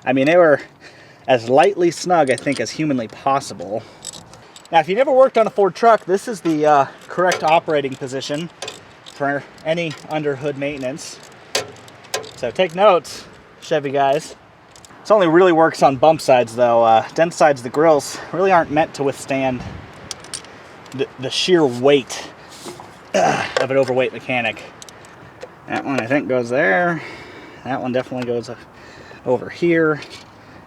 I mean, they were as lightly snug, I think, as humanly possible. Now, if you never worked on a Ford truck, this is the correct operating position for any under hood maintenance. So take notes, Chevy guys. This only really works on bump sides, though. Dent sides, the grills really aren't meant to withstand the sheer weight of an overweight mechanic. That one, I think, goes there. That one definitely goes over here.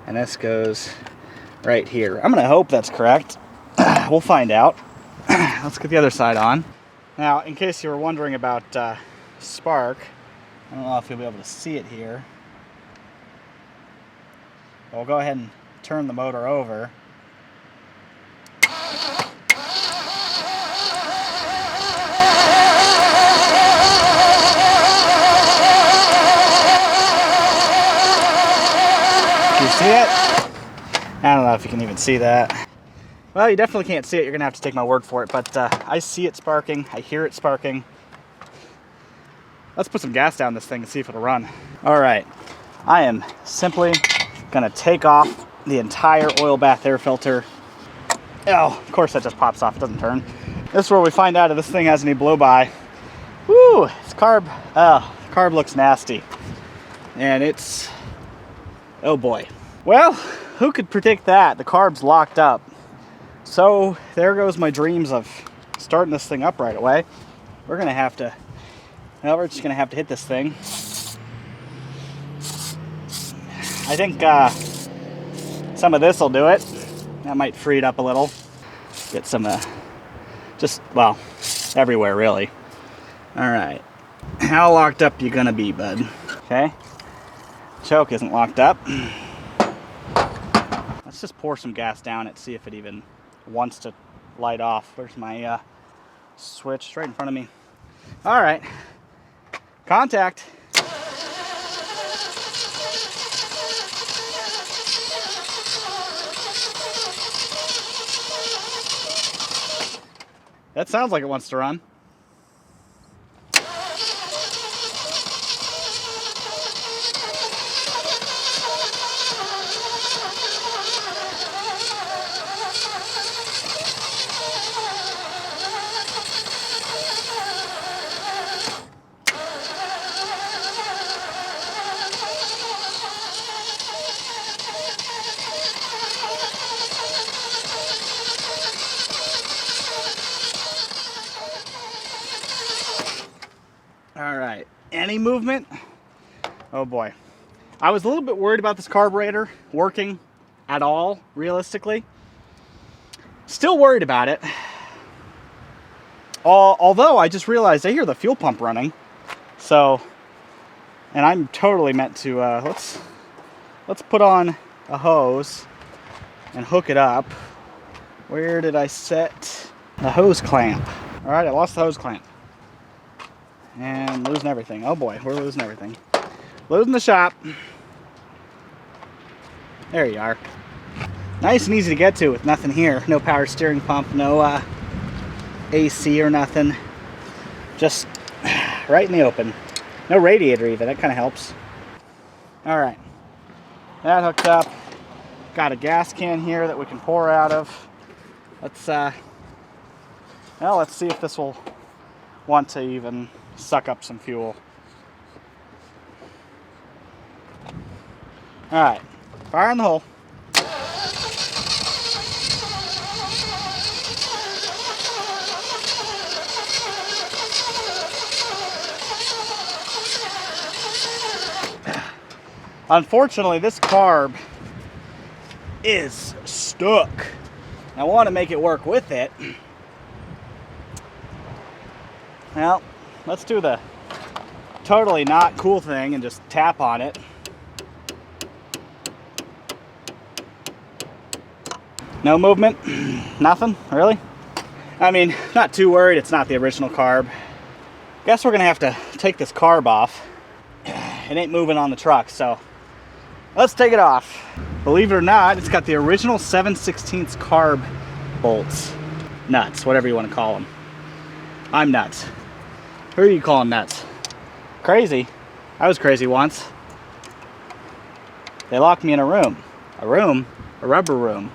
And this goes right here. I'm going to hope that's correct. We'll find out. Let's get the other side on. Now, in case you were wondering about spark, I don't know if you'll be able to see it here. We'll go ahead and turn the motor over. see it? I don't know if you can even see that. Well, you definitely can't see it. You're gonna have to take my word for it, but I see it sparking. I hear it sparking. Let's put some gas down this thing and see if it'll run. All right, I am simply gonna take off the entire oil bath air filter. Oh, of course that just pops off, it doesn't turn. This is where we find out if this thing has any blow by. Woo, it's carb, carb looks nasty. And it's, oh boy. Well, who could predict that? The carb's locked up. So there goes my dreams of starting this thing up right away. We're gonna have to, well, we're just gonna have to hit this thing. I think some of this will do it. That might free it up a little. Get some, just, well, everywhere really. All right, how locked up you gonna be, bud? Okay, choke isn't locked up. Let's just pour some gas down it, see if it even wants to light off. Where's my switch? It's right in front of me. All right, contact. That sounds like it wants to run. All right, any movement? Oh boy. I was a little bit worried about this carburetor working at all, realistically. Still worried about it. Although I just realized I hear the fuel pump running. So, and I'm totally meant to, let's put on a hose and hook it up. Where did I set the hose clamp? All right, I lost the hose clamp. And losing everything. Oh boy, we're losing everything. Losing the shop. There you are. Nice and easy to get to with nothing here. No power steering pump, no AC or nothing. Just right in the open. No radiator even, that kind of helps. All right, that hooked up. Got a gas can here that we can pour out of. Let's, well, let's see if this will want to even suck up some fuel. All right, fire in the hole. Unfortunately, this carb is stuck. I want to make it work with it. Well, let's do the totally not cool thing and just tap on it. No movement? Nothing? Really? I mean, not too worried. It's not the original carb. Guess we're gonna have to take this carb off. It ain't moving on the truck, so let's take it off. Believe it or not, it's got the original 7/16 carb bolts. Nuts, whatever you want to call them. I'm nuts. Who are you calling nuts? Crazy. I was crazy once. They locked me in a room. A room? A rubber room.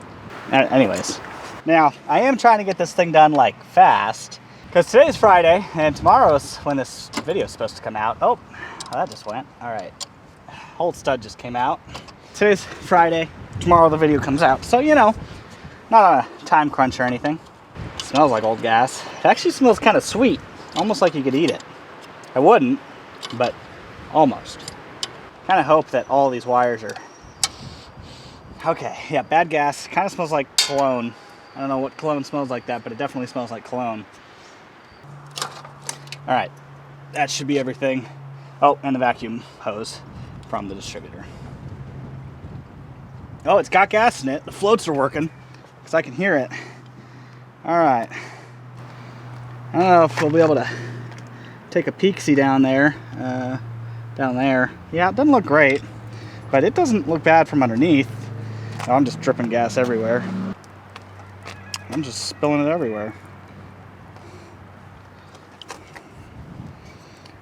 Anyways. Now, I am trying to get this thing done, like, fast. Because today's Friday, and tomorrow's when this video is supposed to come out. Oh, that just went. All right. Old stud just came out. Today's Friday. Tomorrow the video comes out. So, you know, not on a time crunch or anything. It smells like old gas. It actually smells kind of sweet. Almost like you could eat it. I wouldn't, but almost. Kind of hope that all these wires are... Okay, yeah, bad gas. Kind of smells like cologne. I don't know what cologne smells like that, but it definitely smells like cologne. All right, that should be everything. Oh, and the vacuum hose from the distributor. Oh, it's got gas in it. The floats are working because I can hear it. All right. I don't know if we'll be able to take a peek-see down there. Yeah, it doesn't look great. but it doesn't look bad from underneath. Oh, I'm just dripping gas everywhere. I'm just spilling it everywhere.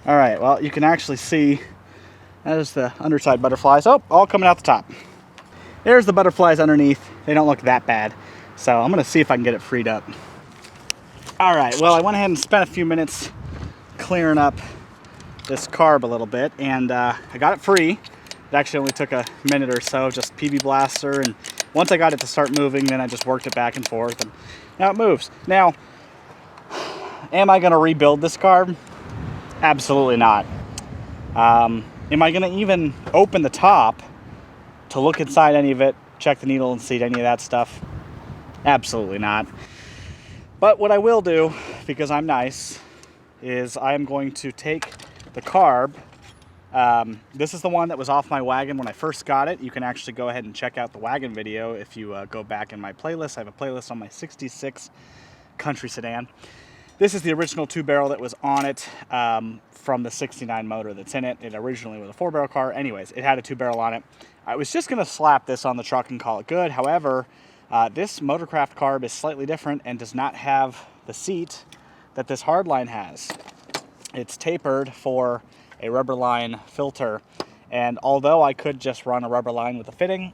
All right, well, you can actually see that is the underside butterflies. Oh, all coming out the top. There's the butterflies underneath. They don't look that bad. So I'm gonna see if I can get it freed up. All right, well, I went ahead and spent a few minutes clearing up this carb a little bit, and I got it free. It actually only took a minute or so, just PB blaster, and once I got it to start moving, then I just worked it back and forth, and now it moves. Now, am I gonna rebuild this carb? Absolutely not. Am I gonna even open the top to look inside any of it, check the needle and seat, any of that stuff? Absolutely not. But what I will do, because I'm nice, is I'm going to take the carb. This is the one that was off my wagon when I first got it. You can actually go ahead and check out the wagon video if you go back in my playlist. I have a playlist on my 66 country sedan. This is the original 2-barrel that was on it from the 69 motor that's in it. It originally was a 4-barrel car. Anyways, it had a 2-barrel on it. I was just going to slap this on the truck and call it good. However, this Motorcraft carb is slightly different and does not have the seat that this hardline has. It's tapered for a rubber line filter, and although I could just run a rubber line with a fitting,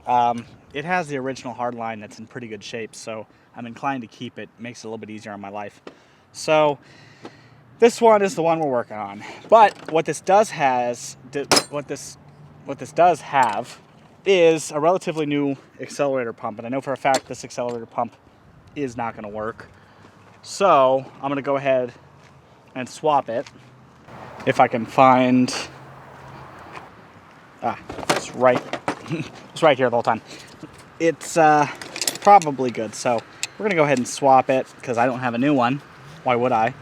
it has the original hardline that's in pretty good shape, so I'm inclined to keep it. Makes it a little bit easier on my life. So this one is the one we're working on. But what this does have is a relatively new accelerator pump, and I know for a fact this accelerator pump is not going to work. So I'm going to go ahead and swap it. If I can find, it's right here the whole time. It's probably good, so we're gonna go ahead and swap it because I don't have a new one. Why would I?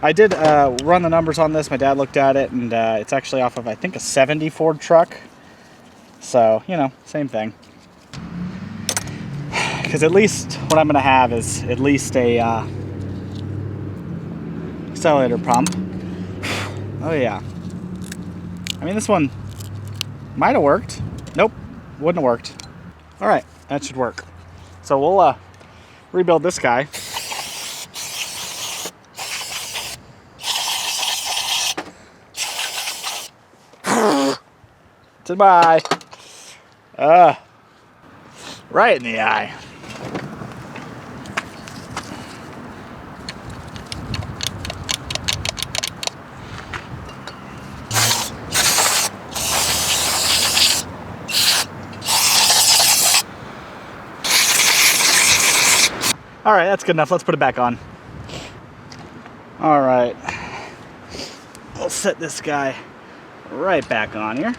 I did run the numbers on this. My dad looked at it, and it's actually off of, I think, a 70 Ford truck. So, you know, same thing. Because at least what I'm gonna have is at least a accelerator pump. Oh yeah. I mean, this one might have worked. Nope, wouldn't have worked. All right, that should work. So we'll rebuild this guy. Goodbye. Right in the eye. All right, that's good enough. Let's put it back on. All right. We'll set this guy right back on here.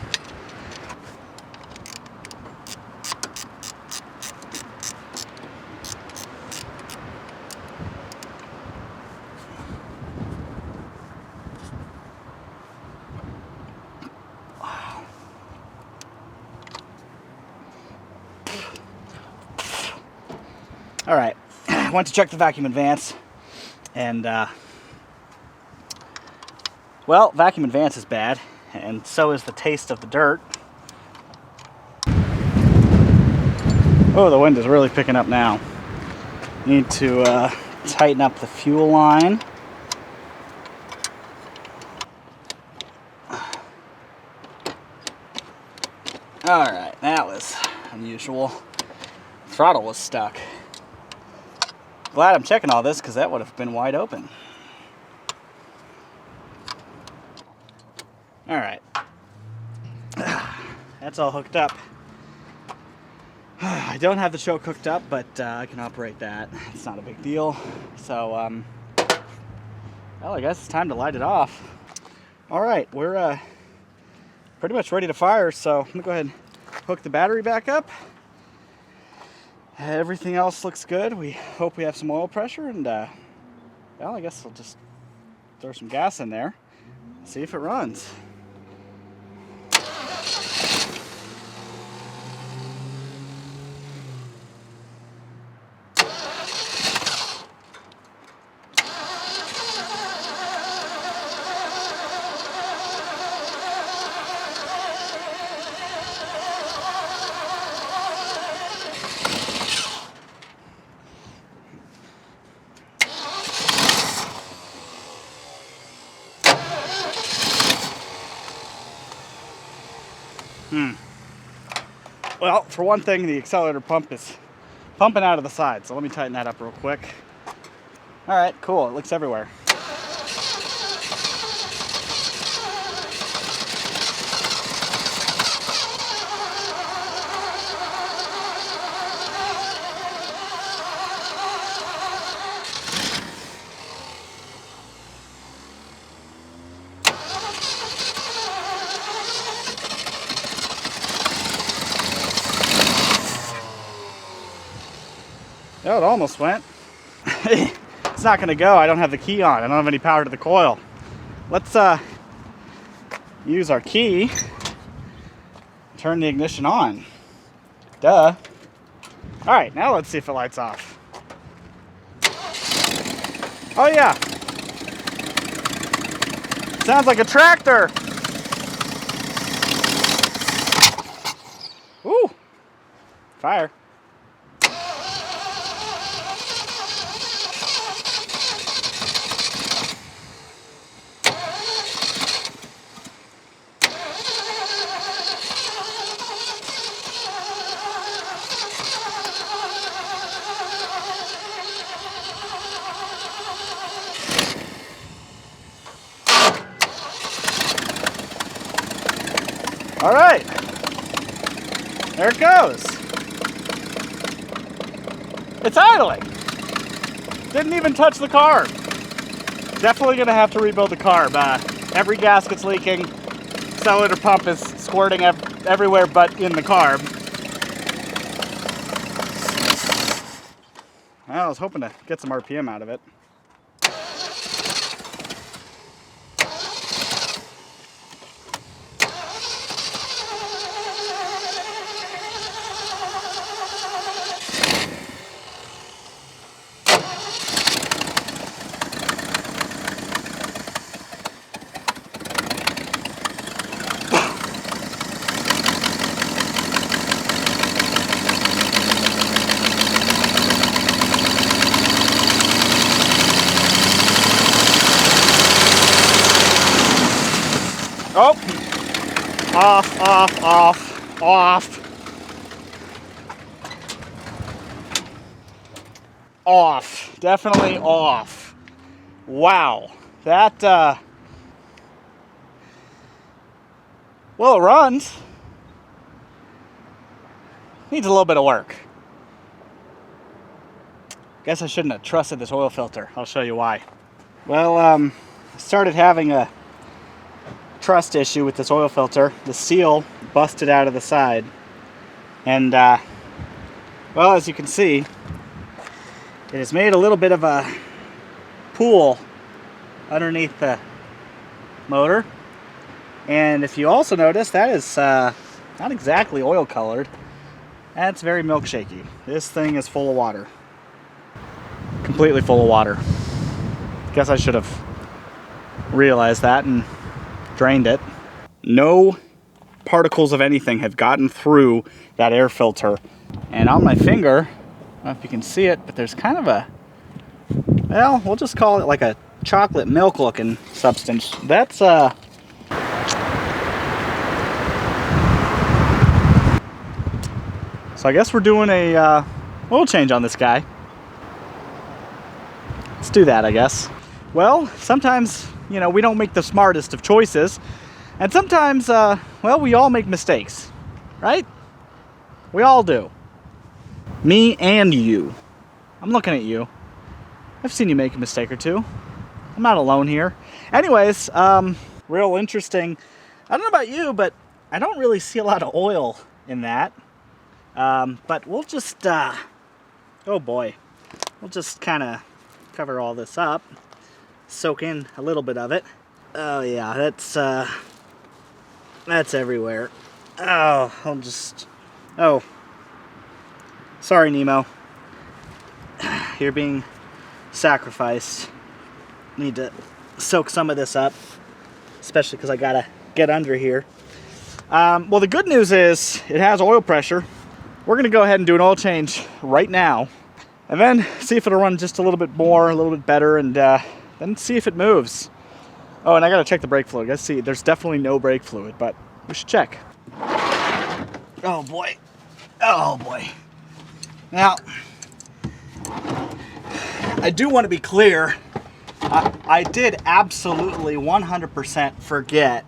All right, I went to check the vacuum advance, and well, vacuum advance is bad, and so is the taste of the dirt. Oh, the wind is really picking up now. Need to tighten up the fuel line. All right, that was unusual. Throttle was stuck. Glad I'm checking all this because that would have been wide open. All right. That's all hooked up. I don't have the choke hooked up, but I can operate that. It's not a big deal. So, well, I guess it's time to light it off. All right, we're pretty much ready to fire, so I'm gonna go ahead and hook the battery back up. Everything else looks good. We hope we have some oil pressure, and well, I guess I'll just throw some gas in there, see if it runs. Well, for one thing, the accelerator pump is pumping out of the side, so let me tighten that up real quick. All right, cool, it leaks everywhere. Oh, it almost went. It's not gonna go. I don't have the key on. I don't have any power to the coil. Let's use our key. Turn the ignition on. Duh. All right, now let's see if it lights off. Oh yeah. Sounds like a tractor. Ooh. Fire. All right, there it goes. It's idling. Didn't even touch the carb. Definitely gonna have to rebuild the carb. Every gasket's leaking. Accelerator pump is squirting everywhere but in the carb. Well, I was hoping to get some RPM out of it. Oh, off, definitely off. Wow, that, well, it runs. Needs a little bit of work. Guess I shouldn't have trusted this oil filter. I'll show you why. Well, I started having a trust issue with this oil filter. The seal busted out of the side, and well, as you can see, it has made a little bit of a pool underneath the motor. And if you also notice, that is not exactly oil colored. That's very milkshakey. This thing is full of water, completely full of water. Guess I should have realized that and drained it. No particles of anything have gotten through that air filter. And on my finger, I don't know if you can see it, but there's kind of a, well, we'll just call it like a chocolate milk looking substance. That's so I guess we're doing a oil change on this guy. Let's do that, I guess. Well, sometimes, you know, we don't make the smartest of choices. And sometimes, well, we all make mistakes, right? We all do. Me and you. I'm looking at you. I've seen you make a mistake or two. I'm not alone here. Anyways, real interesting. I don't know about you, but I don't really see a lot of oil in that. But we'll just, oh boy, we'll just kind of cover all this up. Soak in a little bit of it. Oh yeah, that's everywhere. Oh, I'll just, oh, sorry Nemo, you're being sacrificed. Need to soak some of this up, especially because I gotta get under here. Well, the good news is it has oil pressure. We're gonna go ahead and do an oil change right now, and then see if it'll run just a little bit more, a little bit better, and then see if it moves. Oh, and I gotta check the brake fluid. Let's see, there's definitely no brake fluid, but we should check. Oh boy. Oh boy. Now, I do want to be clear. I did absolutely 100% forget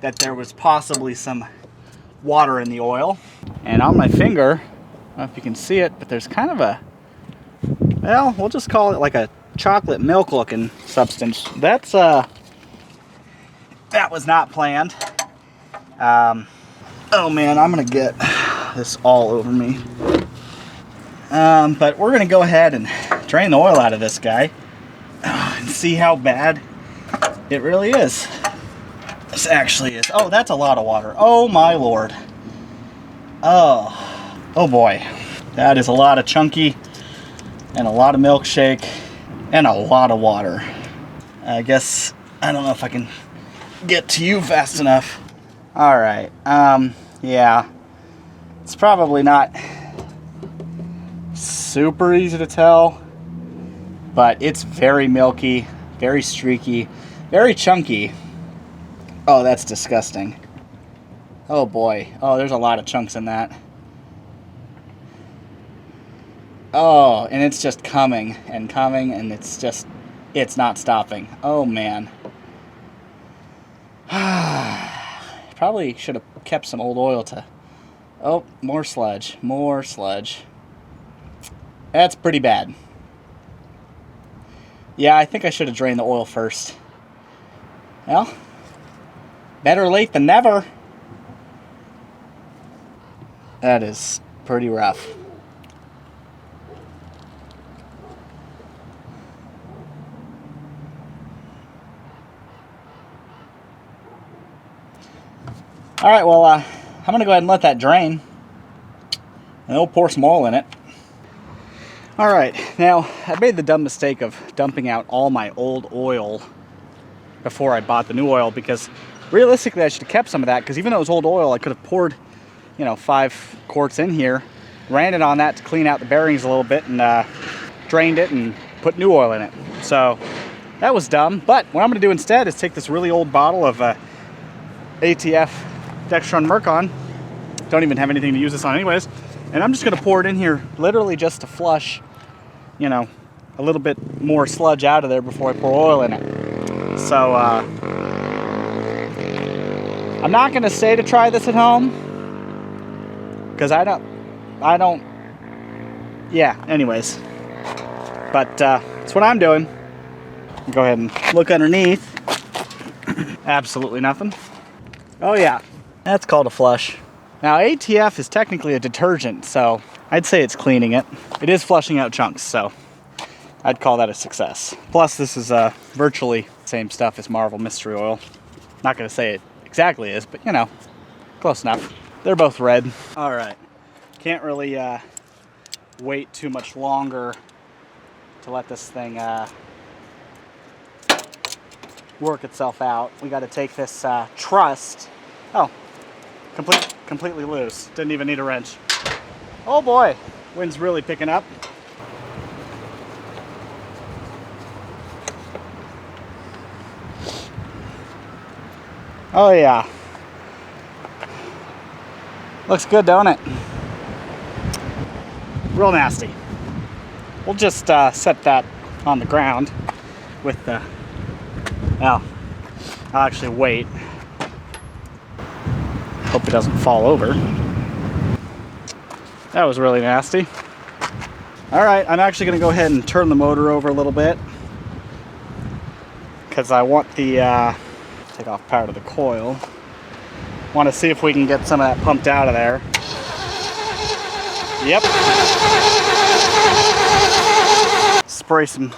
that there was possibly some water in the oil. And on my finger, I don't know if you can see it, but there's kind of a, well, we'll just call it like a chocolate milk looking substance. That's, that was not planned. Oh man, I'm gonna get this all over me. But we're gonna go ahead and drain the oil out of this guy and see how bad it really is. This actually is. Oh, that's a lot of water. Oh my lord. Oh boy. That is a lot of chunky and a lot of milkshake and a lot of water. I guess, I don't know if I can get to you fast enough. All right. Yeah. It's probably not super easy to tell, but it's very milky, very streaky, very chunky. Oh, that's disgusting. Oh boy. Oh, there's a lot of chunks in that. Oh, and it's just coming, and it's not stopping. Oh man. Probably should have kept some old oil to... Oh, more sludge, more sludge. That's pretty bad. Yeah, I think I should have drained the oil first. Well, better late than never. That is pretty rough. All right, well, I'm gonna go ahead and let that drain, and we'll pour some oil in it. All right, now I made the dumb mistake of dumping out all my old oil before I bought the new oil, because realistically I should have kept some of that, because even though it was old oil, I could have poured, 5 quarts in here, ran it on that to clean out the bearings a little bit, and drained it and put new oil in it. So that was dumb. But what I'm gonna do instead is take this really old bottle of ATF Dextron Mercon. Don't even have anything to use this on anyways. And I'm just gonna pour it in here literally just to flush, a little bit more sludge out of there before I pour oil in it. So I'm not gonna say to try this at home, because I don't, yeah, anyways. But that's what I'm doing. Go ahead and look underneath. Absolutely nothing. Oh yeah, that's called a flush. Now ATF is technically a detergent, so I'd say it's cleaning it. It is flushing out chunks, so I'd call that a success. Plus this is virtually the same stuff as Marvel Mystery Oil. Not gonna say it exactly is, but close enough. They're both red. All right, can't really wait too much longer to let this thing work itself out. We got to take this truss. Oh, completely loose. Didn't even need a wrench. Oh boy, wind's really picking up. Oh yeah. Looks good, don't it? Real nasty. We'll just set that on the ground with the... Well, I'll actually wait. Hope it doesn't fall over. That was really nasty. All right, I'm actually gonna go ahead and turn the motor over a little bit, because I want the, take off part of the coil. Want to see if we can get some of that pumped out of there. Yep. Spray some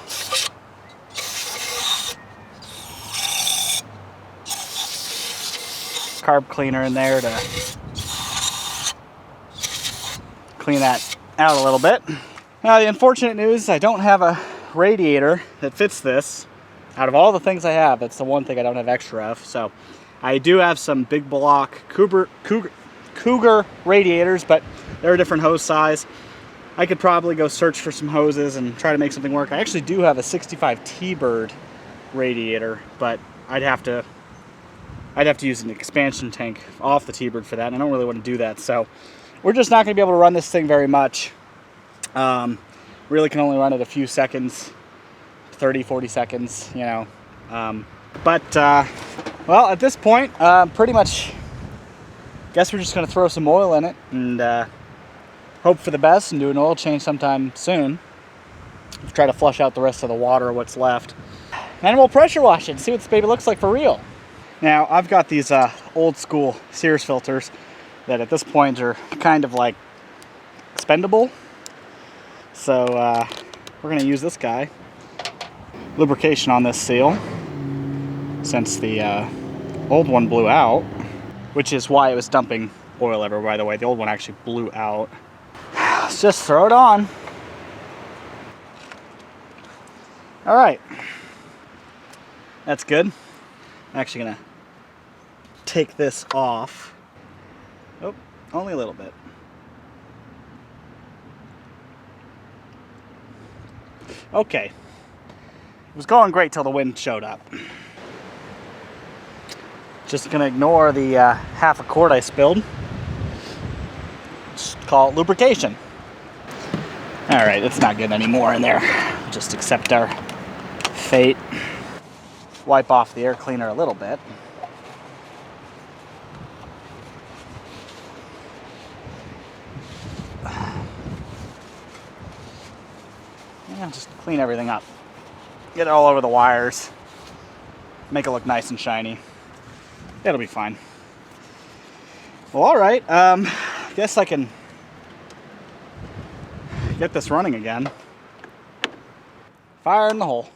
carb cleaner in there to clean that out a little bit. Now the unfortunate news is I don't have a radiator that fits this. Out of all the things I have, that's the one thing I don't have extra of. So I do have some big block Cougar radiators, but they're a different hose size. I could probably go search for some hoses and try to make something work. I actually do have a 65 T-Bird radiator, but I'd have to I'd have to use an expansion tank off the T-Bird for that, and I don't really want to do that. So we're just not going to be able to run this thing very much. Really can only run it a few seconds, 30, 40 seconds, you know. Well, at this point, pretty much, guess we're just going to throw some oil in it and hope for the best and do an oil change sometime soon. Try to flush out the rest of the water or what's left. And we'll pressure wash it and see what this baby looks like for real. Now, I've got these old school Sears filters that at this point are kind of like expendable. So we're going to use this guy. Lubrication on this seal, since the old one blew out, which is why it was dumping oil everywhere, by the way. The old one actually blew out. Let's just throw it on. All right. That's good. I'm actually going to take this off. Oh, only a little bit. Okay. It was going great till the wind showed up. Just gonna ignore the half a quart I spilled. Just call it lubrication. All right, it's not getting any more in there. Just accept our fate. Wipe off the air cleaner a little bit. Yeah, just clean everything up. Get it all over the wires. Make it look nice and shiny. It'll be fine. Well, all right. Guess I can get this running again. Fire in the hole.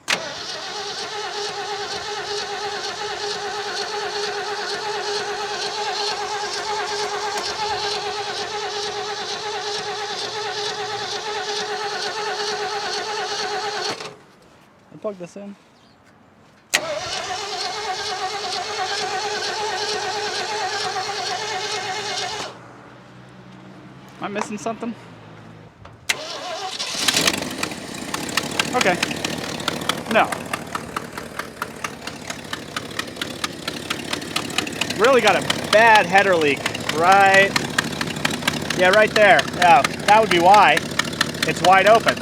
Plug this in. Am I missing something? Okay. No. Really got a bad header leak. Right. Yeah, right there. Yeah, that would be why. It's wide open.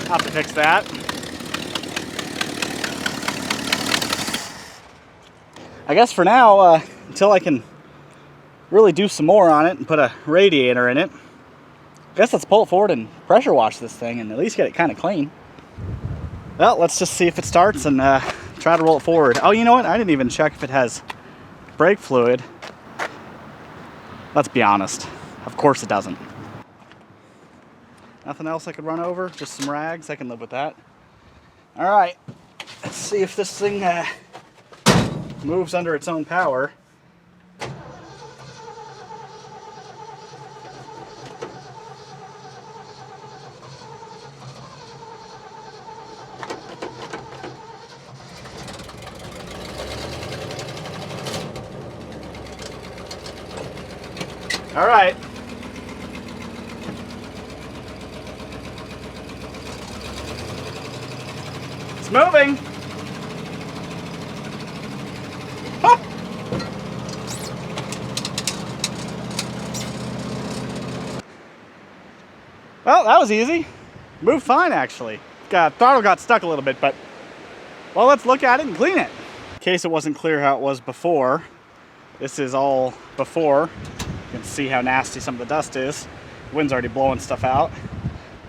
I'll have to fix that. I guess for now, until I can really do some more on it and put a radiator in it, I guess let's pull it forward and pressure wash this thing and at least get it kind of clean. Well, let's just see if it starts and try to roll it forward. Oh, you know what? I didn't even check if it has brake fluid. Let's be honest. Of course it doesn't. Nothing else I could run over? Just some rags? I can live with that. All right. Let's see if this thing moves under its own power. All right. It's moving. Huh. Well, that was easy. Moved fine, actually. Throttle got stuck a little bit, but, well, let's look at it and clean it. In case it wasn't clear how it was before, this is all before. You can see how nasty some of the dust is. The wind's already blowing stuff out.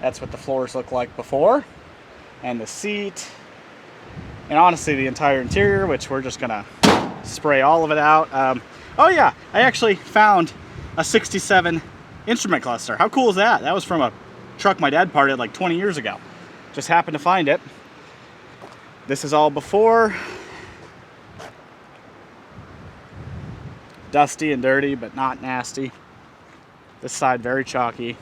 That's what the floors look like before. And the seat. And honestly, the entire interior, which we're just gonna spray all of it out. Oh yeah, I actually found a 67 instrument cluster. How cool is that? That was from a truck my dad parted like 20 years ago. Just happened to find it. This is all before. Dusty and dirty, but not nasty. This side very chalky.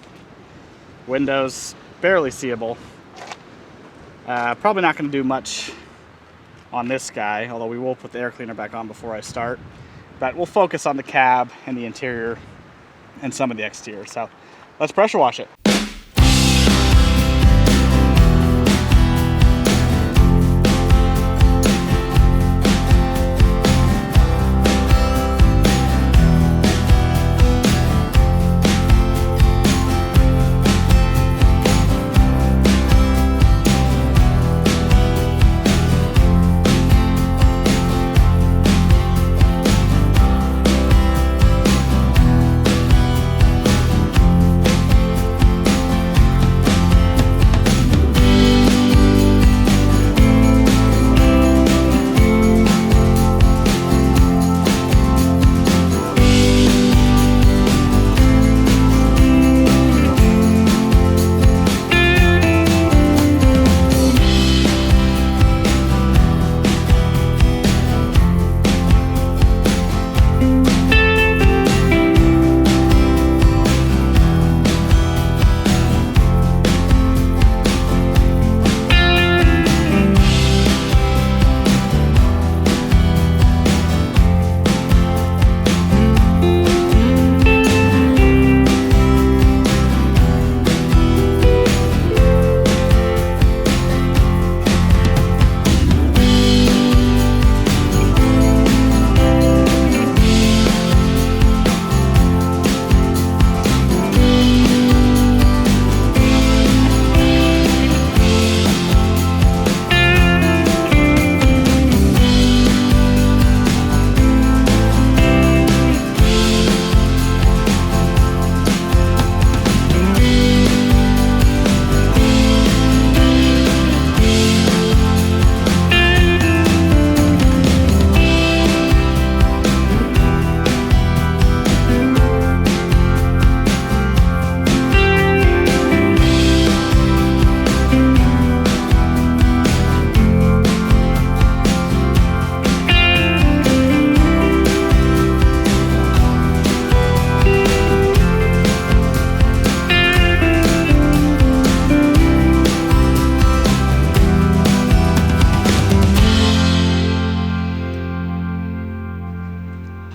Windows barely seeable. Probably not going to do much on this guy, although we will put the air cleaner back on before I start. But we'll focus on the cab and the interior and some of the exterior. So let's pressure wash it.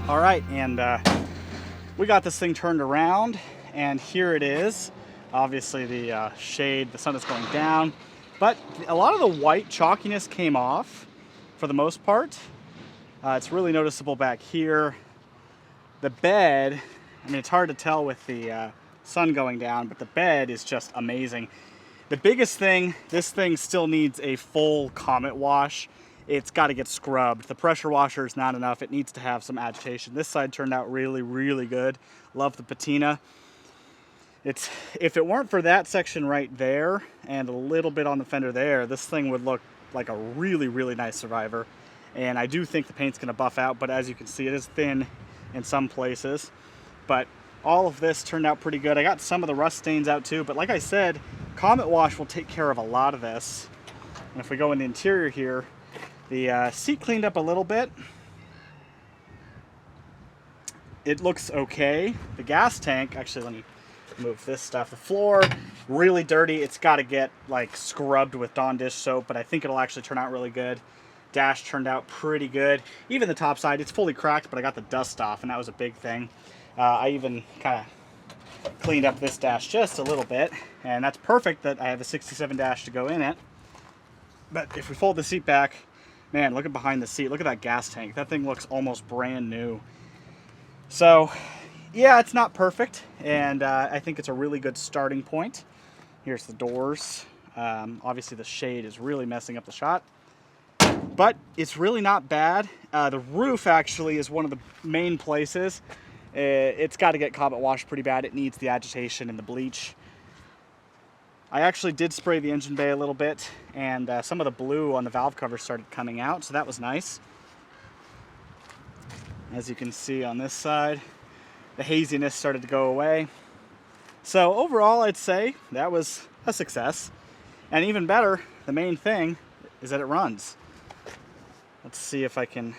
All right, and we got this thing turned around, and here it is. Obviously the shade, the sun is going down, but a lot of the white chalkiness came off for the most part. It's really noticeable back here. The bed, I mean, it's hard to tell with the sun going down, but the bed is just amazing. The biggest thing, this thing still needs a full Comet wash. It's got to get scrubbed. The pressure washer is not enough. It needs to have some agitation. This side turned out really, really good. Love the patina. If it weren't for that section right there and a little bit on the fender there, this thing would look like a really, really nice Survivor. And I do think the paint's going to buff out, but as you can see, it is thin in some places. But all of this turned out pretty good. I got some of the rust stains out too, but like I said, Comet Wash will take care of a lot of this. And if we go in the interior here, the seat cleaned up a little bit. It looks okay. The gas tank, actually let me move this stuff. The floor, really dirty. It's got to get like scrubbed with Dawn dish soap, but I think it'll actually turn out really good. Dash turned out pretty good. Even the top side, it's fully cracked, but I got the dust off, and that was a big thing. I even kind of cleaned up this dash just a little bit, and that's perfect that I have a 67 dash to go in it. But if we fold the seat back, man, look at behind the seat. Look at that gas tank. That thing looks almost brand new. So, yeah, it's not perfect, and I think it's a really good starting point. Here's the doors. Obviously, the shade is really messing up the shot, but it's really not bad. The roof actually is one of the main places. It's got to get Comet washed pretty bad. It needs the agitation and the bleach. I actually did spray the engine bay a little bit, and some of the blue on the valve cover started coming out, so that was nice. As you can see on this side, the haziness started to go away. So overall, I'd say that was a success. And even better, the main thing is that it runs. Let's see if I can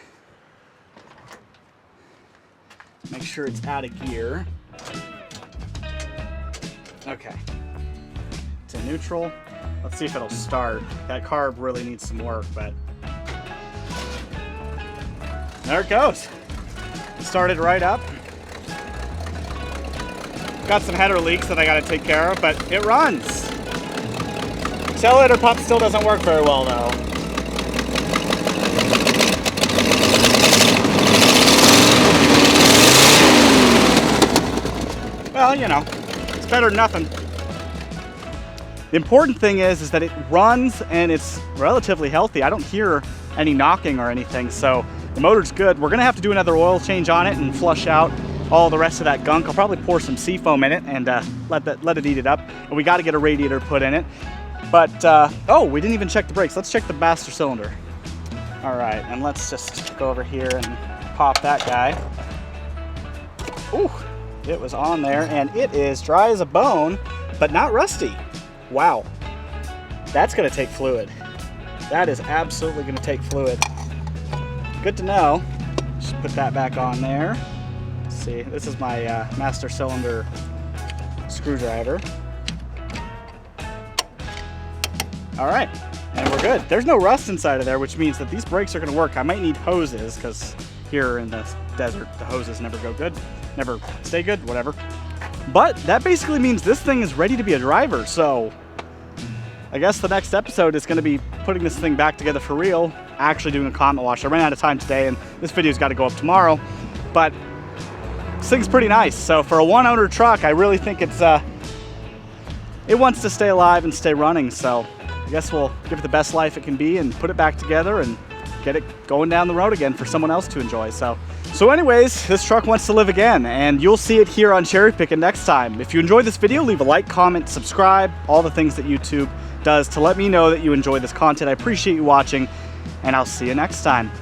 make sure it's out of gear. Okay. It's in neutral. Let's see if it'll start. That carb really needs some work, but there it goes. Started right up. Got some header leaks that I got to take care of, but it runs. Accelerator pump still doesn't work very well though. Well, you know, it's better than nothing. The important thing is that it runs and it's relatively healthy. I don't hear any knocking or anything, so the motor's good. We're gonna have to do another oil change on it and flush out all the rest of that gunk. I'll probably pour some seafoam in it and let it eat it up. And we gotta get a radiator put in it. But, oh, we didn't even check the brakes. Let's check the master cylinder. All right, and let's just go over here and pop that guy. Ooh, it was on there, and it is dry as a bone, but not rusty. Wow, that's gonna take fluid. That is absolutely gonna take fluid. Good to know. Just put that back on there. Let's see, this is my master cylinder screwdriver. All right, and we're good. There's no rust inside of there, which means that these brakes are gonna work. I might need hoses, because here in the desert, the hoses never go good, never stay good, whatever. But that basically means this thing is ready to be a driver, so I guess the next episode is gonna be putting this thing back together for real, actually doing a Comet wash. I ran out of time today, and this video's gotta go up tomorrow, but this thing's pretty nice. So for a one-owner truck, I really think it wants to stay alive and stay running, so I guess we'll give it the best life it can be and put it back together and get it going down the road again for someone else to enjoy. So anyways, this truck wants to live again, and you'll see it here on Cherry Pickin' next time. If you enjoyed this video, leave a like, comment, subscribe, all the things that YouTube does to let me know that you enjoy this content. I appreciate you watching, and I'll see you next time.